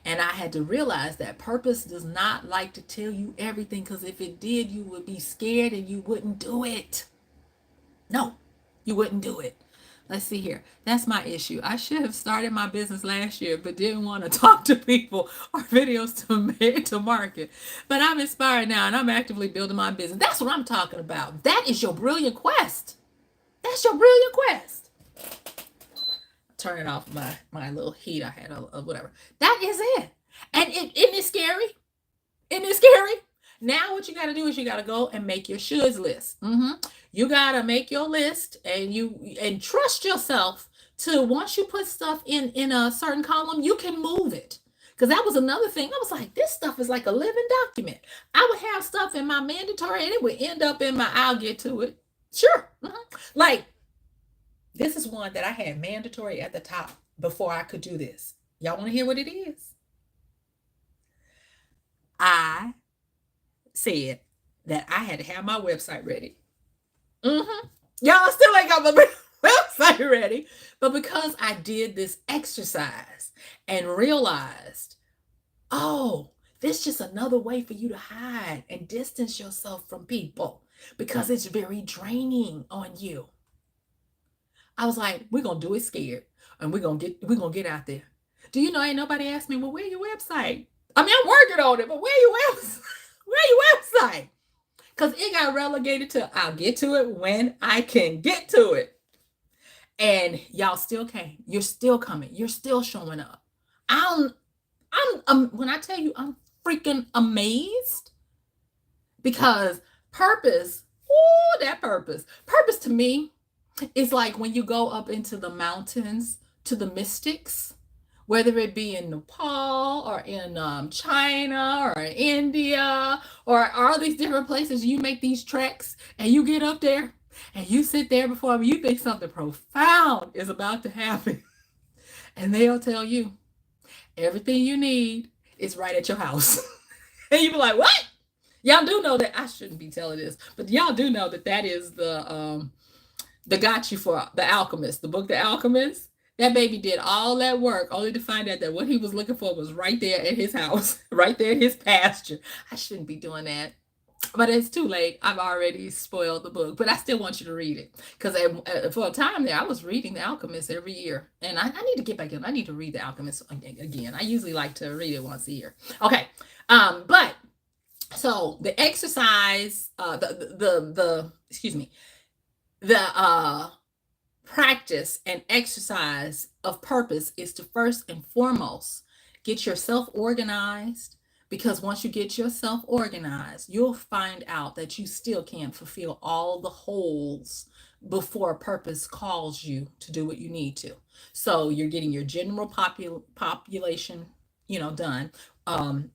Speaker 2: And I had to realize that purpose does not like to tell you everything, because if it did, you would be scared and you wouldn't do it. No, you wouldn't do it. Let's see here. That's my issue. I should have started my business last year, but didn't want to talk to people or videos to market. But I'm inspired now and I'm actively building my business. That's what I'm talking about. That is your brilliant quest. That's your brilliant quest. Turning off my little heat I had or whatever. That is it. And isn't it scary? Isn't it scary? Now what you got to do is you got to go and make your shoulds list. You got to make your list and trust yourself to, once you put stuff in a certain column, you can move it. Because that was another thing. I was like, this stuff is like a living document. I would have stuff in my mandatory and it would end up in my I'll get to it. Sure. Like, this is one that I had mandatory at the top before I could do this. Y'all want to hear what it is? I said that I had to have my website ready. Y'all still ain't got my website ready. But because I did this exercise and realized, oh, this is just another way for you to hide and distance yourself from people because it's very draining on you. I was like, we're going to do it scared and we're going to get out there. Do you know, ain't nobody asked me, well, where your website? I mean, I'm working on it, but where your website? Where your website? Because it got relegated to I'll get to it when I can get to it. And y'all still came. You're still coming. You're still showing up. When I tell you, I'm freaking amazed because purpose, that purpose to me, it's like when you go up into the mountains to the mystics, whether it be in Nepal or in China or India or all these different places, you make these treks and you get up there and you sit there before them, you think something profound is about to happen. And they'll tell you everything you need is right at your house. And you be like, what? Y'all do know that I shouldn't be telling this, but y'all do know that is the got you for The Alchemist, the book The Alchemist. That baby did all that work only to find out that what he was looking for was right there at his house, right there in his pasture. I shouldn't be doing that. But it's too late. I've already spoiled the book. But I still want you to read it. Because for a time there, I was reading The Alchemist every year. And I need to get back in. I need to read The Alchemist again. I usually like to read it once a year. Okay. But so the exercise, the practice and exercise of purpose is to first and foremost get yourself organized, because once you get yourself organized, you'll find out that you still can't fulfill all the holes before purpose calls you to do what you need to. So you're getting your general population, done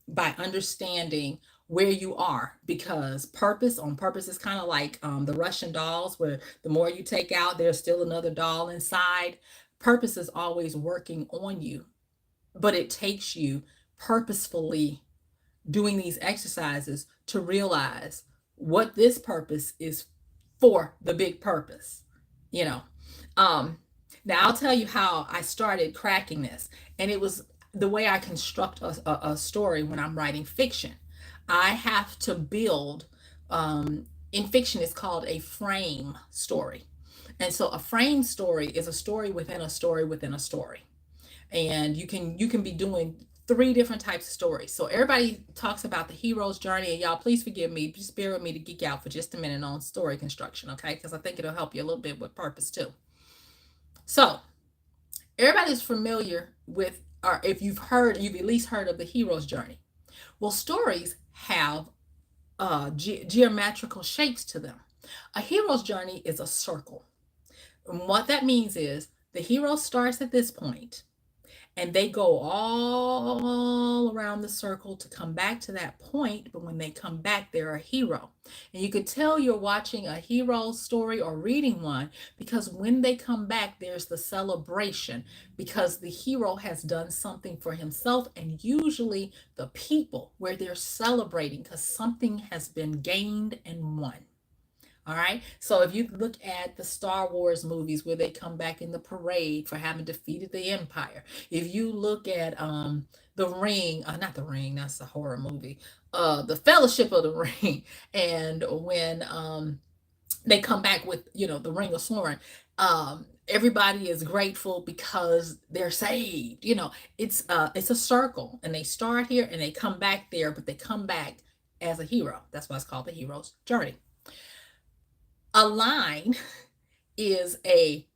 Speaker 2: by understanding where you are, because purpose is kind of like the Russian dolls, where the more you take out, there's still another doll inside. Purpose is always working on you, but it takes you purposefully doing these exercises to realize what this purpose is for, the big purpose. you know. Um, Now I'll tell you how I started cracking this, and it was the way I construct a story when I'm writing fiction. I have to build. In fiction, it's called a frame story, and so a frame story is a story within a story within a story, and you can be doing three different types of stories. So everybody talks about the hero's journey, and y'all please forgive me, just bear with me to geek out for just a minute on story construction, okay? Because I think it'll help you a little bit with purpose too. So everybody's familiar with, or if you've at least heard of the hero's journey. Well, stories have geometrical shapes to them. A hero's journey is a circle. And what that means is the hero starts at this point and they go all around the circle to come back to that point. But when they come back, they're a hero. And you could tell you're watching a hero story or reading one because when they come back, there's the celebration because the hero has done something for himself and usually the people where they're celebrating because something has been gained and won. All right. So if you look at the Star Wars movies where they come back in the parade for having defeated the Empire, if you look at the Ring, not the Ring, that's a horror movie, the Fellowship of the Ring, and when they come back with the Ring of Sauron, everybody is grateful because they're saved. It's a circle, and they start here and they come back there, but they come back as a hero. That's why it's called the hero's journey. A line is a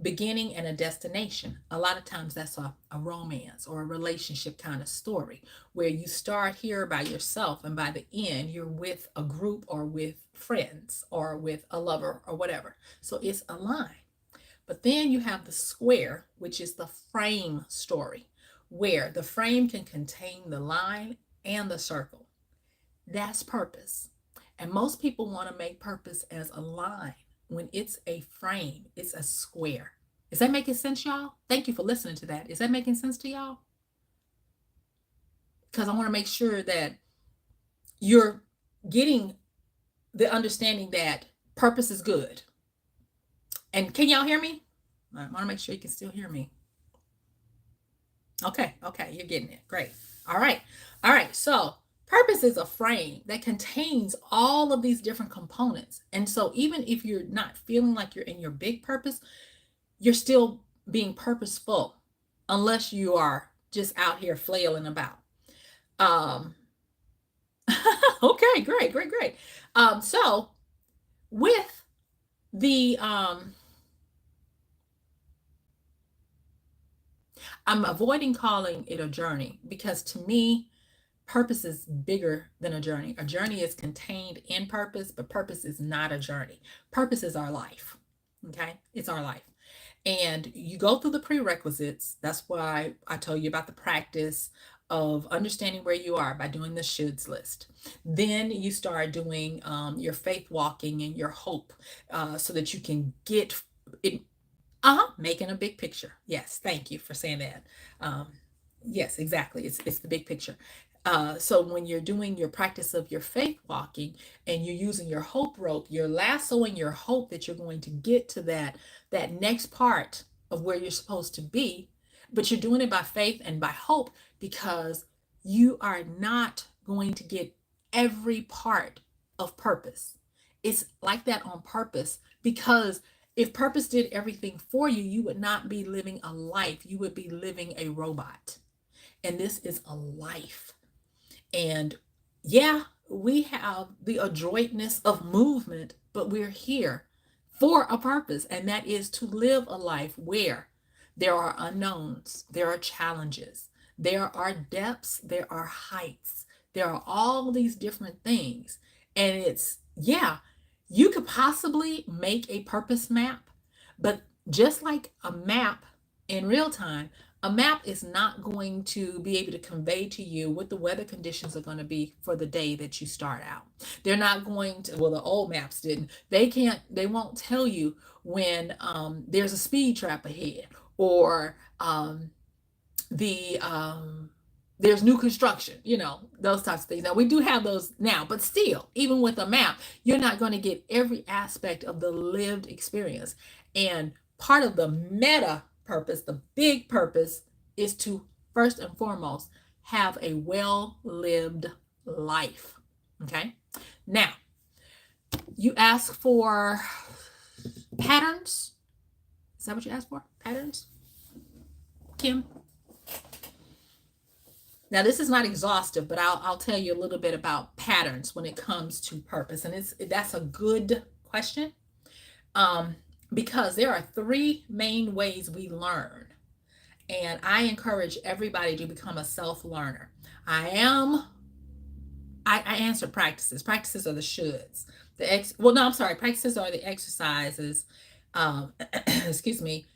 Speaker 2: beginning and a destination. A lot of times that's a romance or a relationship kind of story where you start here by yourself and by the end you're with a group or with friends or with a lover or whatever. So it's a line. But then you have the square, which is the frame story, where the frame can contain the line and the circle. That's purpose. And most people want to make purpose as a line when it's a frame, it's a square. Is that making sense, y'all? Thank you for listening to that. Is that making sense to y'all? Because I want to make sure that you're getting the understanding that purpose is good. And can y'all hear me? I want to make sure you can still hear me. Okay, you're getting it. Great. All right. So purpose is a frame that contains all of these different components. And so even if you're not feeling like you're in your big purpose, you're still being purposeful unless you are just out here flailing about. Okay, great. So with the I'm avoiding calling it a journey because to me, purpose is bigger than a journey. A journey is contained in purpose, but purpose is not a journey. Purpose is our life. Okay? It's our life. And you go through the prerequisites. That's why I told you about the practice of understanding where you are by doing the shoulds list. Then you start doing your faith walking and your hope so that you can get it. Making a big picture. Yes, thank you for saying that. Yes, exactly. It's the big picture. So when you're doing your practice of your faith walking and you're using your hope rope, you're lassoing your hope that you're going to get to that next part of where you're supposed to be, but you're doing it by faith and by hope because you are not going to get every part of purpose. It's like that on purpose because if purpose did everything for you, you would not be living a life. You would be living a robot. And this is a life. And yeah, we have the adroitness of movement, but we're here for a purpose, and that is to live a life where there are unknowns, there are challenges, there are depths, there are heights, there are all these different things. And yeah, you could possibly make a purpose map, but just like a map in real time, a map is not going to be able to convey to you what the weather conditions are going to be for the day that you start out. They're not going to, well, the old maps didn't. They won't tell you when there's a speed trap ahead or the there's new construction, those types of things. Now we do have those now, but still, even with a map, you're not going to get every aspect of the lived experience. And part of the meta purpose, the big purpose, is to first and foremost have a well-lived life. Okay? Now, you ask for patterns. Is that what you asked for? Patterns? Kim? Now, this is not exhaustive, but I'll tell you a little bit about patterns when it comes to purpose. And that's a good question, because there are three main ways we learn. And I encourage everybody to become a self-learner. I answer practices. Practices are the shoulds. Practices are the exercises. Excuse me.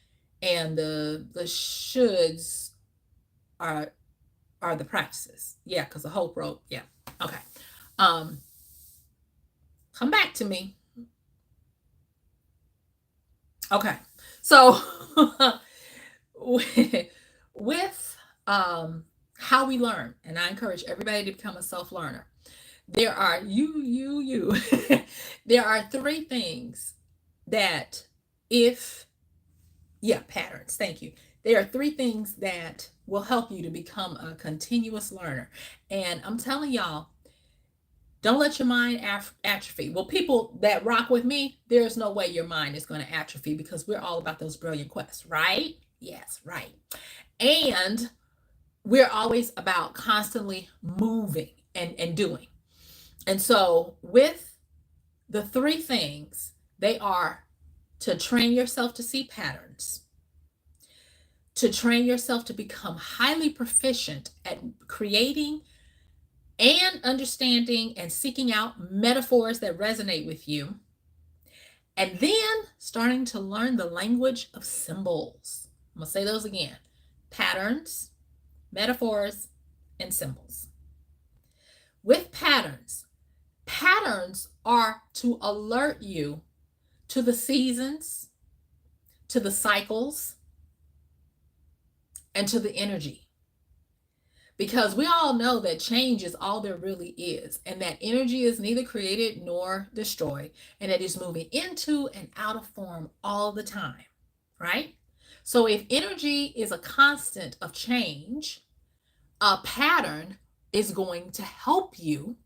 Speaker 2: And the shoulds are the practices. Yeah, because the hope rope. Yeah. Okay. Come back to me. Okay. So with how we learn, and I encourage everybody to become a self-learner. There are there are three things that patterns. Thank you. There are three things that will help you to become a continuous learner. And I'm telling y'all, don't let your mind atrophy. Well, people that rock with me, there's no way your mind is going to atrophy, because we're all about those brilliant quests, right? Yes, right. And we're always about constantly moving and doing. And so with the three things, they are to train yourself to see patterns, to train yourself to become highly proficient at creating and understanding and seeking out metaphors that resonate with you, and then starting to learn the language of symbols. I'm going to say those again: patterns, metaphors, and symbols. With patterns are to alert you to the seasons, to the cycles, and to the energy. Because we all know that change is all there really is, and that energy is neither created nor destroyed, and it is moving into and out of form all the time, right? So if energy is a constant of change, a pattern is going to help you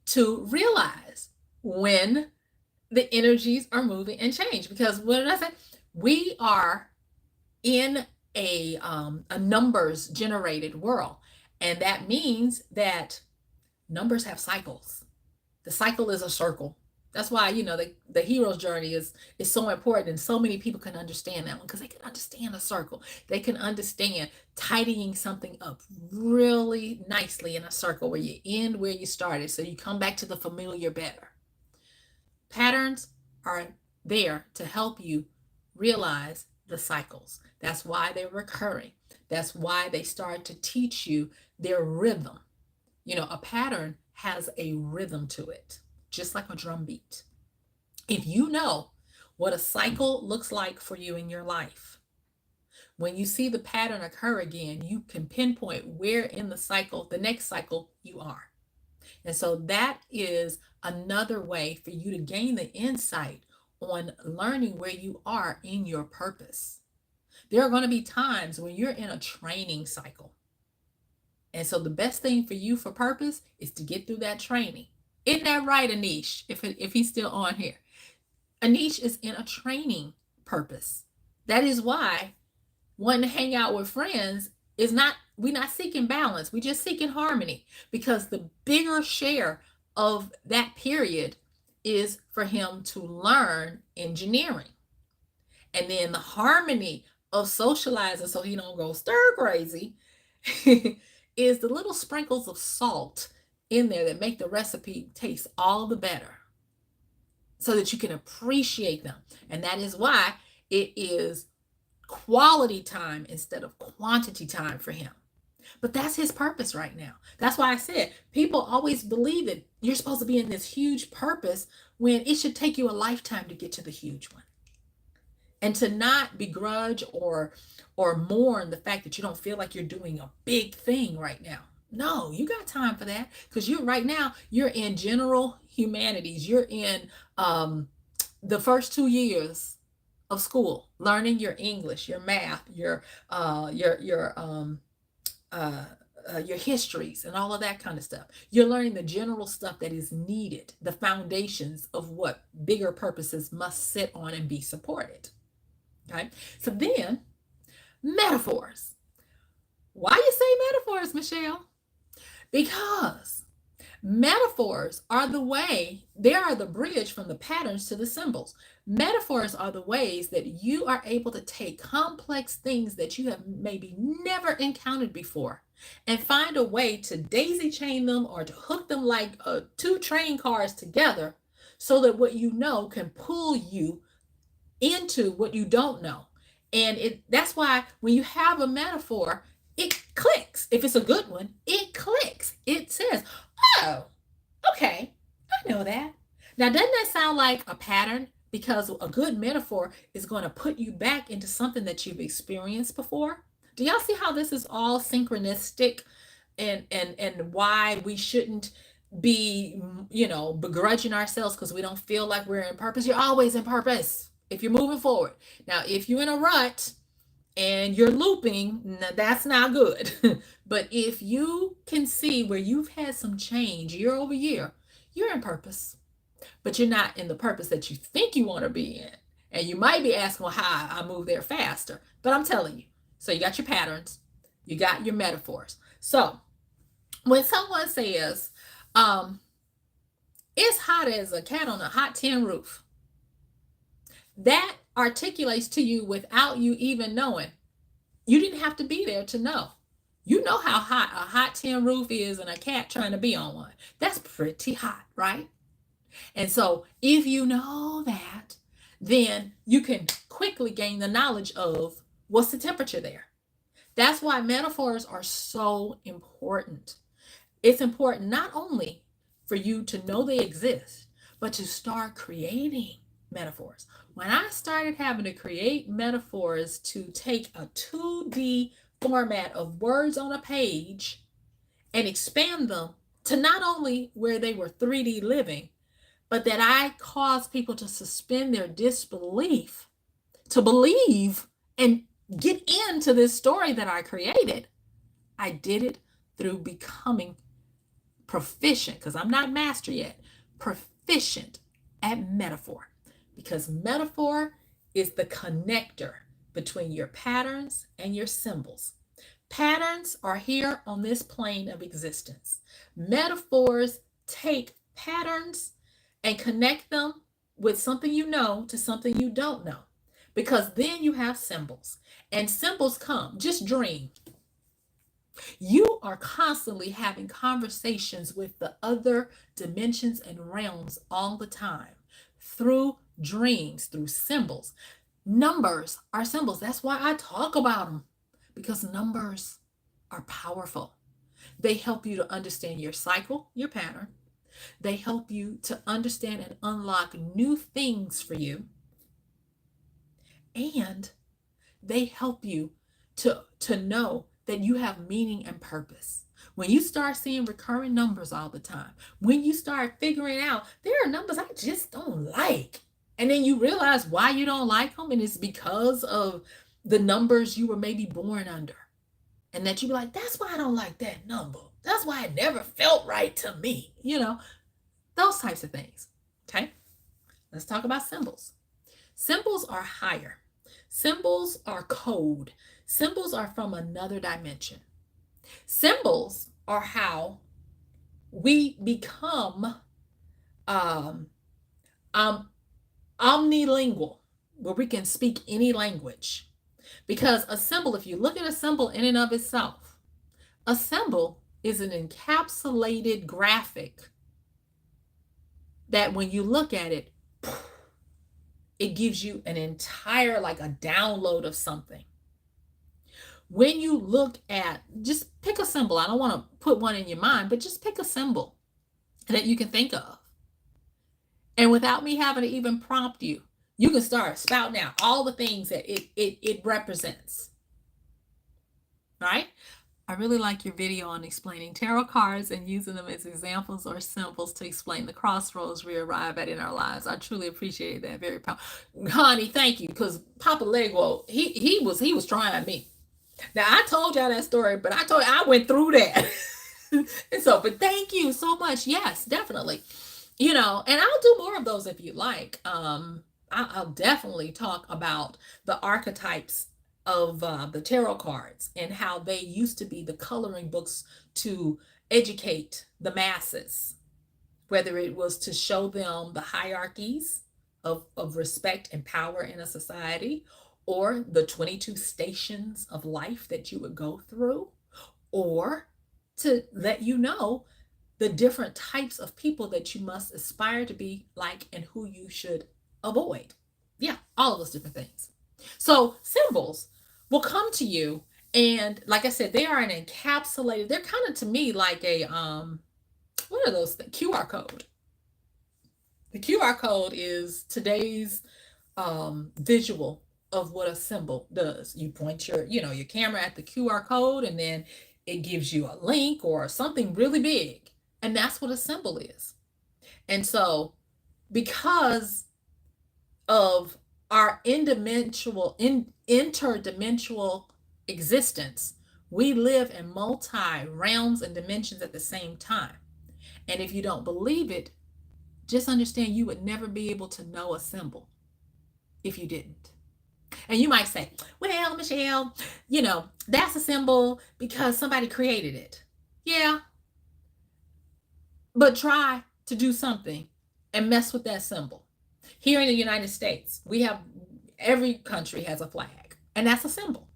Speaker 2: to realize when the energies are moving and change. Because what did I say? We are in a numbers generated world. And that means that numbers have cycles. The cycle is a circle. That's why, the hero's journey is so important, and so many people can understand that one, because they can understand a circle. They can understand tidying something up really nicely in a circle, where you end where you started, so you come back to the familiar better. Patterns are there to help you realize the cycles. That's why they're recurring. That's why they start to teach you their rhythm. A pattern has a rhythm to it, just like a drum beat. If you know what a cycle looks like for you in your life, when you see the pattern occur again, you can pinpoint where in the cycle, the next cycle, you are. And so that is another way for you to gain the insight on learning where you are in your purpose. There are going to be times when you're in a training cycle. And so the best thing for you for purpose is to get through that training. Isn't that right, Anish? If he's still on here. Anish is in a training purpose. That is why wanting to hang out with friends is we're not seeking balance. We're just seeking harmony, because the bigger share of that period is for him to learn engineering. And then the harmony of socializing, so he don't go stir crazy, is the little sprinkles of salt in there that make the recipe taste all the better, so that you can appreciate them. And that is why it is quality time instead of quantity time for him. But that's his purpose right now. That's why I said people always believe that you're supposed to be in this huge purpose, when it should take you a lifetime to get to the huge one. And to not begrudge or mourn the fact that you don't feel like you're doing a big thing right now. No, you got time for that, because you're in general humanities. You're in the first 2 years of school, learning your English, your math, uh, your your um, uh, your histories and all of that kind of stuff. You're learning the general stuff that is needed, the foundations of what bigger purposes must sit on and be supported. Okay. So then, metaphors. Why you say metaphors, Michelle? Because metaphors are the way, they are the bridge from the patterns to the symbols. Metaphors are the ways that you are able to take complex things that you have maybe never encountered before and find a way to daisy chain them or to hook them like two train cars together so that what you know can pull you into what you don't know. And that's why when you have a metaphor, it clicks. If it's a good one, it clicks. It says, oh, okay, I know that. Now, doesn't that sound like a pattern? Because a good metaphor is going to put you back into something that you've experienced before. Do y'all see how this is all synchronistic, and why we shouldn't be, begrudging ourselves because we don't feel like we're in purpose? You're always in purpose if you're moving forward. Now, if you're in a rut and you're looping, that's not good. But if you can see where you've had some change year over year, you're in purpose, but you're not in the purpose that you think you want to be in. And you might be asking, well, how I move there faster. But I'm telling you. So you got your patterns, you got your metaphors. So when someone says, it's hot as a cat on a hot tin roof, that articulates to you without you even knowing. You didn't have to be there to know. You know how hot a hot tin roof is and a cat trying to be on one. That's pretty hot, right? And so if you know that, then you can quickly gain the knowledge of what's the temperature there. That's why metaphors are so important. It's important not only for you to know they exist, but to start creating metaphors. When I started having to create metaphors to take a 2D format of words on a page and expand them to not only where they were 3D living, but that I caused people to suspend their disbelief, to believe and get into this story that I created. I did it through becoming proficient, because I'm not master yet, proficient at metaphor. Because metaphor is the connector between your patterns and your symbols. Patterns are here on this plane of existence. Metaphors take patterns and connect them with something you know to something you don't know. Because then you have symbols. And symbols come, just dream. You are constantly having conversations with the other dimensions and realms all the time through dreams, through symbols. Numbers are symbols. That's why I talk about them, because numbers are powerful. They help you to understand your cycle, your pattern. They help you to understand and unlock new things for you. And they help you to know that you have meaning and purpose. When you start seeing recurring numbers all the time, when you start figuring out there are numbers I just don't like, and then you realize why you don't like them, and it's because of the numbers you were maybe born under. And that you be like, that's why I don't like that number. That's why it never felt right to me. Those types of things. Okay? Let's talk about symbols. Symbols are higher. Symbols are code. Symbols are from another dimension. Symbols are how we become omnilingual, where we can speak any language. Because a symbol, if you look at a symbol in and of itself, a symbol is an encapsulated graphic that when you look at it, it gives you an entire, like a download of something. When you look at, just pick a symbol. I don't want to put one in your mind, but just pick a symbol that you can think of. And without me having to even prompt you, you can start spouting out all the things that it represents. Right? I really like your video on explaining tarot cards and using them as examples or symbols to explain the crossroads we arrive at in our lives. I truly appreciate that. Very powerful. Honey, thank you. Because Papa Lego, he was trying me. Now I told y'all that story, but I went through that. And so, but thank you so much. Yes, definitely. And I'll do more of those if you like. I'll definitely talk about the archetypes of the tarot cards and how they used to be the coloring books to educate the masses, whether it was to show them the hierarchies of respect and power in a society, or the 22 stations of life that you would go through, or to let you know the different types of people that you must aspire to be like and who you should avoid. Yeah, all of those different things. So symbols will come to you, and like I said, they are an encapsulated, they're kind of to me like a what are those things? QR code. The QR code is today's visual of what a symbol does. You point your camera at the QR code, and then it gives you a link or something really big. And that's what a symbol is. And so, because of our interdimensional existence, we live in multi realms and dimensions at the same time. And if you don't believe it, just understand you would never be able to know a symbol if you didn't. And you might say, well, Michelle, that's a symbol because somebody created it. Yeah, but try to do something and mess with that symbol. Here in the United States, every country has a flag, and that's a symbol.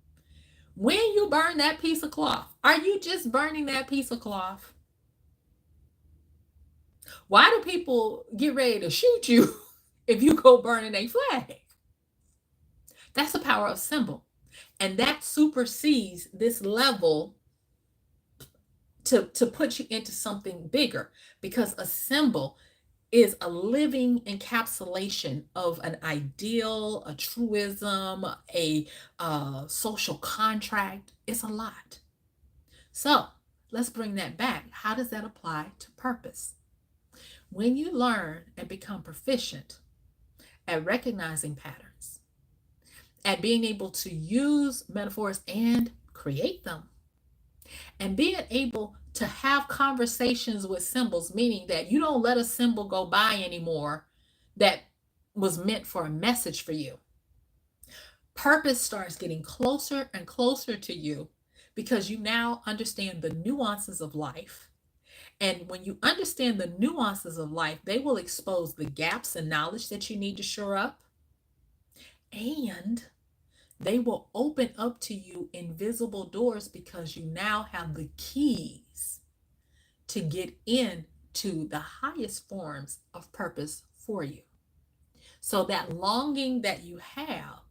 Speaker 2: When you burn that piece of cloth, are you just burning that piece of cloth? Why do people get ready to shoot you if you go burning a flag? That's the power of symbol. And that supersedes this level to put you into something bigger, because a symbol is a living encapsulation of an ideal, a truism, a social contract. It's a lot. So let's bring that back. How does that apply to purpose? When you learn and become proficient at recognizing patterns, at being able to use metaphors and create them, and being able to have conversations with symbols, meaning that you don't let a symbol go by anymore that was meant for a message for you. Purpose starts getting closer and closer to you because you now understand the nuances of life. And when you understand the nuances of life, they will expose the gaps in knowledge that you need to shore up. And they will open up to you invisible doors because you now have the keys to get into the highest forms of purpose for you. So that longing that you have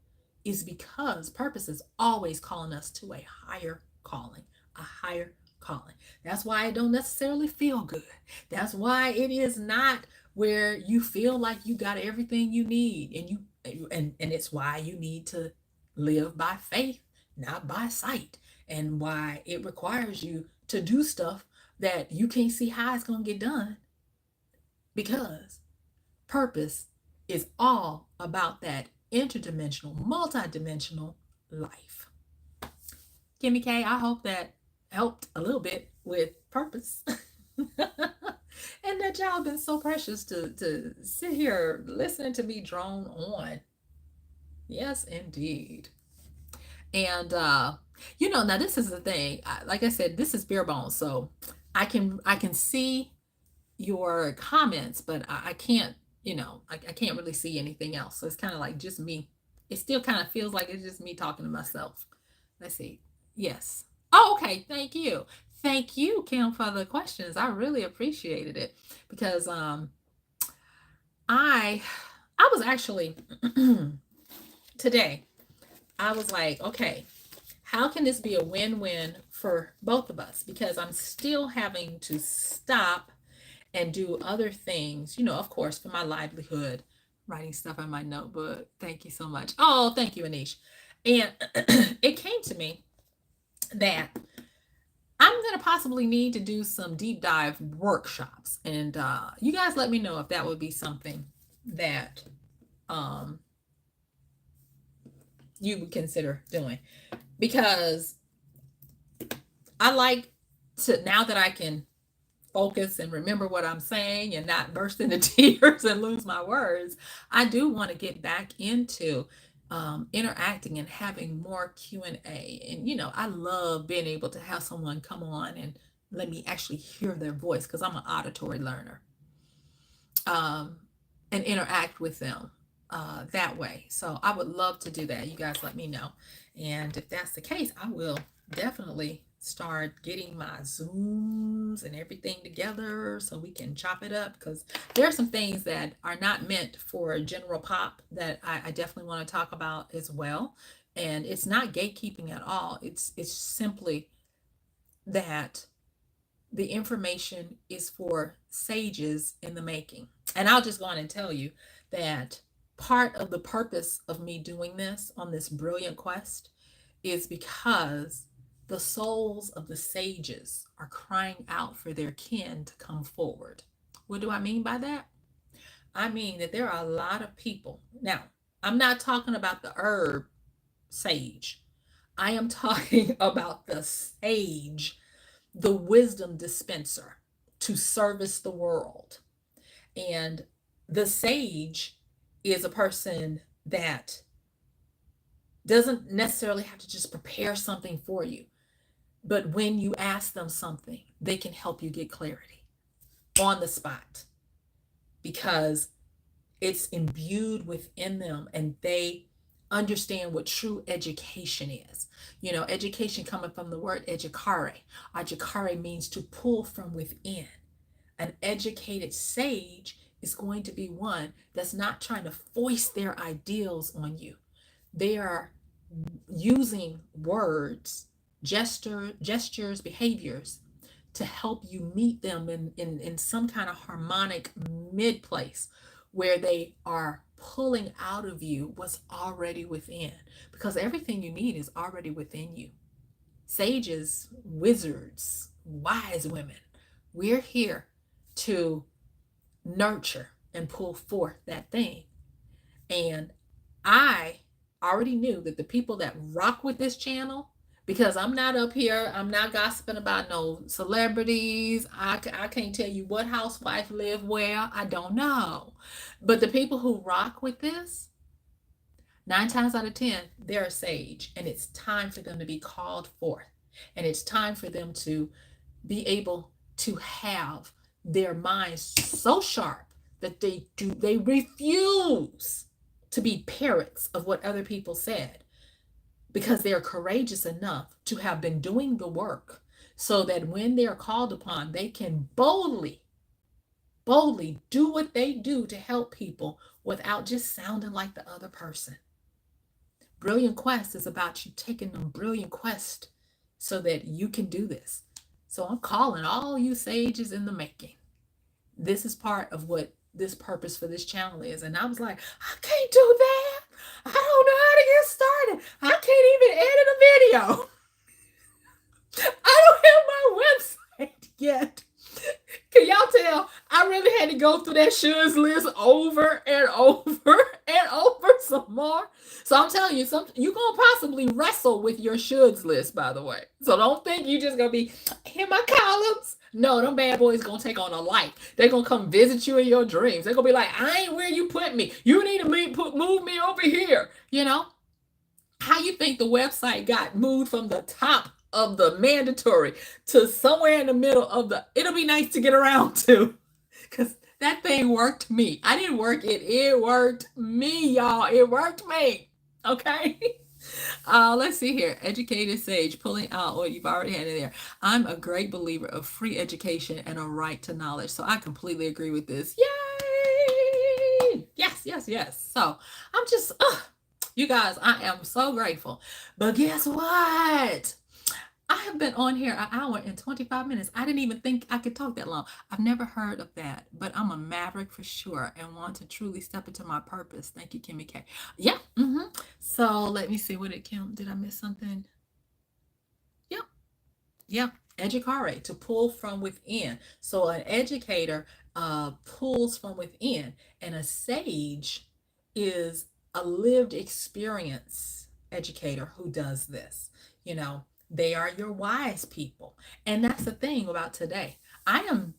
Speaker 2: is because purpose is always calling us to a higher calling, a higher calling. That's why it don't necessarily feel good. That's why it is not where you feel like you got everything you need, and it's why you need to live by faith, not by sight, and why it requires you to do stuff that you can't see how it's going to get done, because purpose is all about that interdimensional, multidimensional life. Kimmy K, I hope that helped a little bit with purpose. And that y'all been so precious to sit here listening to me drone on. Yes, indeed. And now this is the thing. Like I said, this is bare bones, so I can see your comments, but I can't. I can't really see anything else. So it's kind of like just me. It still kind of feels like it's just me talking to myself. Let's see. Yes. Oh, okay. Thank you. Thank you, Kim, for the questions. I really appreciated it because I was actually today, I was like, okay, how can this be a win-win for both of us? Because I'm still having to stop and do other things, of course, for my livelihood, writing stuff on my notebook. Thank you so much. Oh, thank you, Anish. And it came to me that going to possibly need to do some deep dive workshops. And you guys let me know if that would be something that you would consider doing. Because I like to, now that I can focus and remember what I'm saying and not burst into tears and lose my words, I do want to get back into interacting and having more Q&A. And, you know, I love being able to have someone come on and let me actually hear their voice, because I'm an auditory learner, and interact with them that way. So I would love to do that. You guys let me know. And if that's the case, I will definitely start getting my Zooms and everything together so we can chop it up, because there are some things that are not meant for general pop that I definitely want to talk about as well. And it's not gatekeeping at all. It's simply that the information is for sages in the making. And I'll just go on and tell you that part of the purpose of me doing this on this brilliant quest is because the souls of the sages are crying out for their kin to come forward. What do I mean by that? I mean that there are a lot of people. Now, I'm not talking about the herb sage. I am talking about the sage, the wisdom dispenser to service the world. And the sage is a person that doesn't necessarily have to just prepare something for you, but when you ask them something, they can help you get clarity on the spot, because it's imbued within them and they understand what true education is. You know, education coming from the word educare. Educare means to pull from within. An educated sage is going to be one that's not trying to foist their ideals on you. They are using words, gestures, behaviors to help you meet them in some kind of harmonic mid place where they are pulling out of you what's already within, because everything you need is already within you. Sages, wizards, wise women, we're here to nurture and pull forth that thing. And I already knew that the people that rock with this channel, because I'm not up here, I'm not gossiping about no celebrities. I can't tell you what housewife live where. I don't know. But the people who rock with this, 9 times out of 10, they're a sage. And it's time for them to be called forth. And it's time for them to be able to have their minds so sharp that they refuse to be parrots of what other people said, because they're courageous enough to have been doing the work so that when they're called upon, they can boldly do what they do to help people without just sounding like the other person. Brilliant Quest is about you taking them brilliant quest so that you can do this. So I'm calling all you sages in the making. This is part of what this purpose for this channel is. And I was like, I can't do that. I don't know how to get started. I can't even edit a video. I don't have my website yet. Can y'all tell? I really had to go through that shoulds list over and over and over some more. So I'm telling you, you're going to possibly wrestle with your shoulds list, by the way. So don't think you just going to be in my columns. No, them bad boys going to take on a life. They're going to come visit you in your dreams. They're going to be like, I ain't where you put me. You need to move me over here. You know? How you think the website got moved from the top of the mandatory to somewhere in the middle of the, it'll be nice to get around to, because that thing worked me. I didn't work it. It worked me, y'all. It worked me. Okay. Let's see here. Educated sage, pulling out what you've already had in there. I'm a great believer of free education and a right to knowledge. So I completely agree with this. Yay! Yes. So I'm just, you guys, I am so grateful. But guess what? I have been on here an hour and 25 minutes. I didn't even think I could talk that long. I've never heard of that, but I'm a maverick for sure and want to truly step into my purpose. Thank you, Kimmy K. Yeah. So let me see. What did Kim? Did I miss something? Yep. Yeah, educare, to pull from within. So an educator pulls from within, and a sage is a lived experience educator who does this. You know, they are your wise people. And that's the thing about today. I am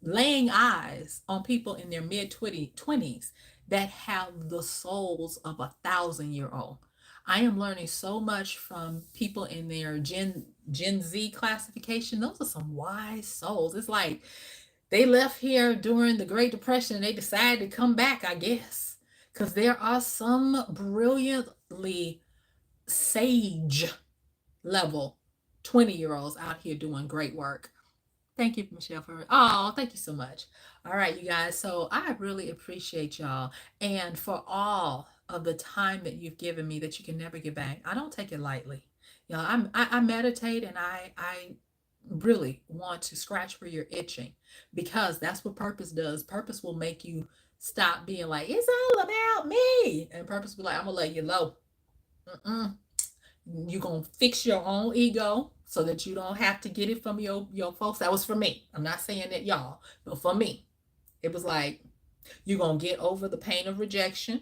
Speaker 2: laying eyes on people in their mid 20s that have the souls of 1,000-year-old. I am learning so much from people in their Gen Z classification. Those are some wise souls. It's like they left here during the Great Depression and they decided to come back, I guess. Because there are some brilliantly sage level 20-year-olds out here doing great work. Thank you, Michelle, for thank you so much. All right, you guys. So I really appreciate y'all and for all of the time that you've given me that you can never get back. I don't take it lightly. You know, I meditate and I really want to scratch where you're itching because that's what purpose does. Purpose will make you stop being like, it's all about me. And purpose will be like, I'm gonna lay you low. Mm-mm. You're gonna fix your own ego so that you don't have to get it from your folks. That was for me. I'm not saying that y'all, but for me, it was like you're gonna get over the pain of rejection.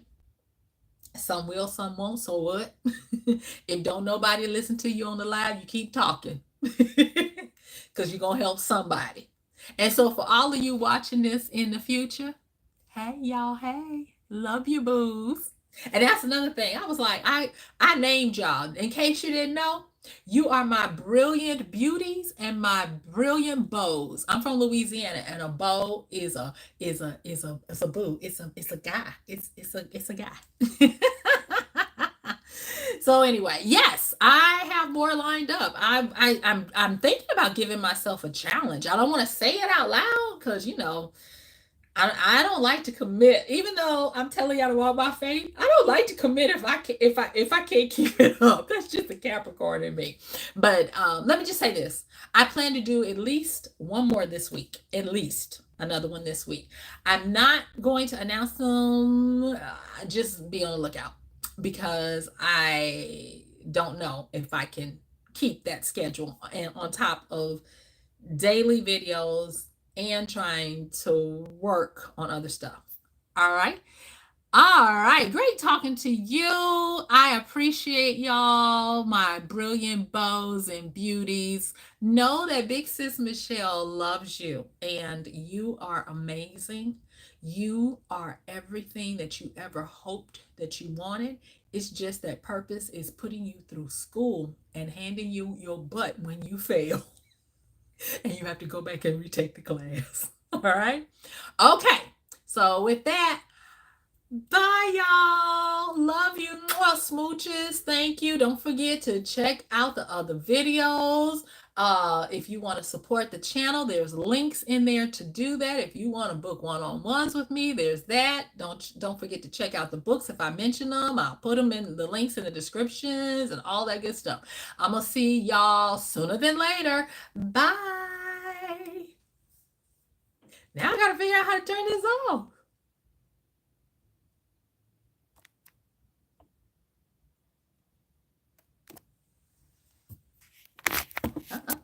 Speaker 2: Some will, some won't. So what? If don't nobody listen to you on the live, you keep talking. Because you're gonna help somebody. And so for all of you watching this in the future, hey y'all, hey, love you boos. And that's another thing. I was like, I named y'all. In case you didn't know, you are my brilliant beauties and my brilliant bows. I'm from Louisiana, and a bow is a boo. It's a guy. It's a guy. So anyway, yes, I have more lined up. I'm thinking about giving myself a challenge. I don't want to say it out loud because I don't like to commit, even though I'm telling y'all to walk by faith. I don't like to commit if I can't keep it up. That's just the Capricorn in me. But let me just say this: I plan to do at least one more this week. At least another one this week. I'm not going to announce them. Just be on the lookout because I don't know if I can keep that schedule and on top of daily videos and trying to work on other stuff. All right. All right. Great talking to you. I appreciate y'all, my brilliant bows and beauties. Know that Big Sis Michelle loves you and you are amazing. You are everything that you ever hoped that you wanted. It's just that purpose is putting you through school and handing you your butt when you fail. And you have to go back and retake the class. All right. Okay. So with that, bye y'all. Love you. Mwah, smooches. Thank you. Don't forget to check out the other videos. If you want to support the channel, there's links in there to do that. If you want to book one-on-ones with me, there's that. Don't forget to check out the books. If I mention them, I'll put them in the links in the descriptions and all that good stuff. I'm gonna see y'all sooner than later. Bye. Now I gotta figure out how to turn this off. Uh-uh.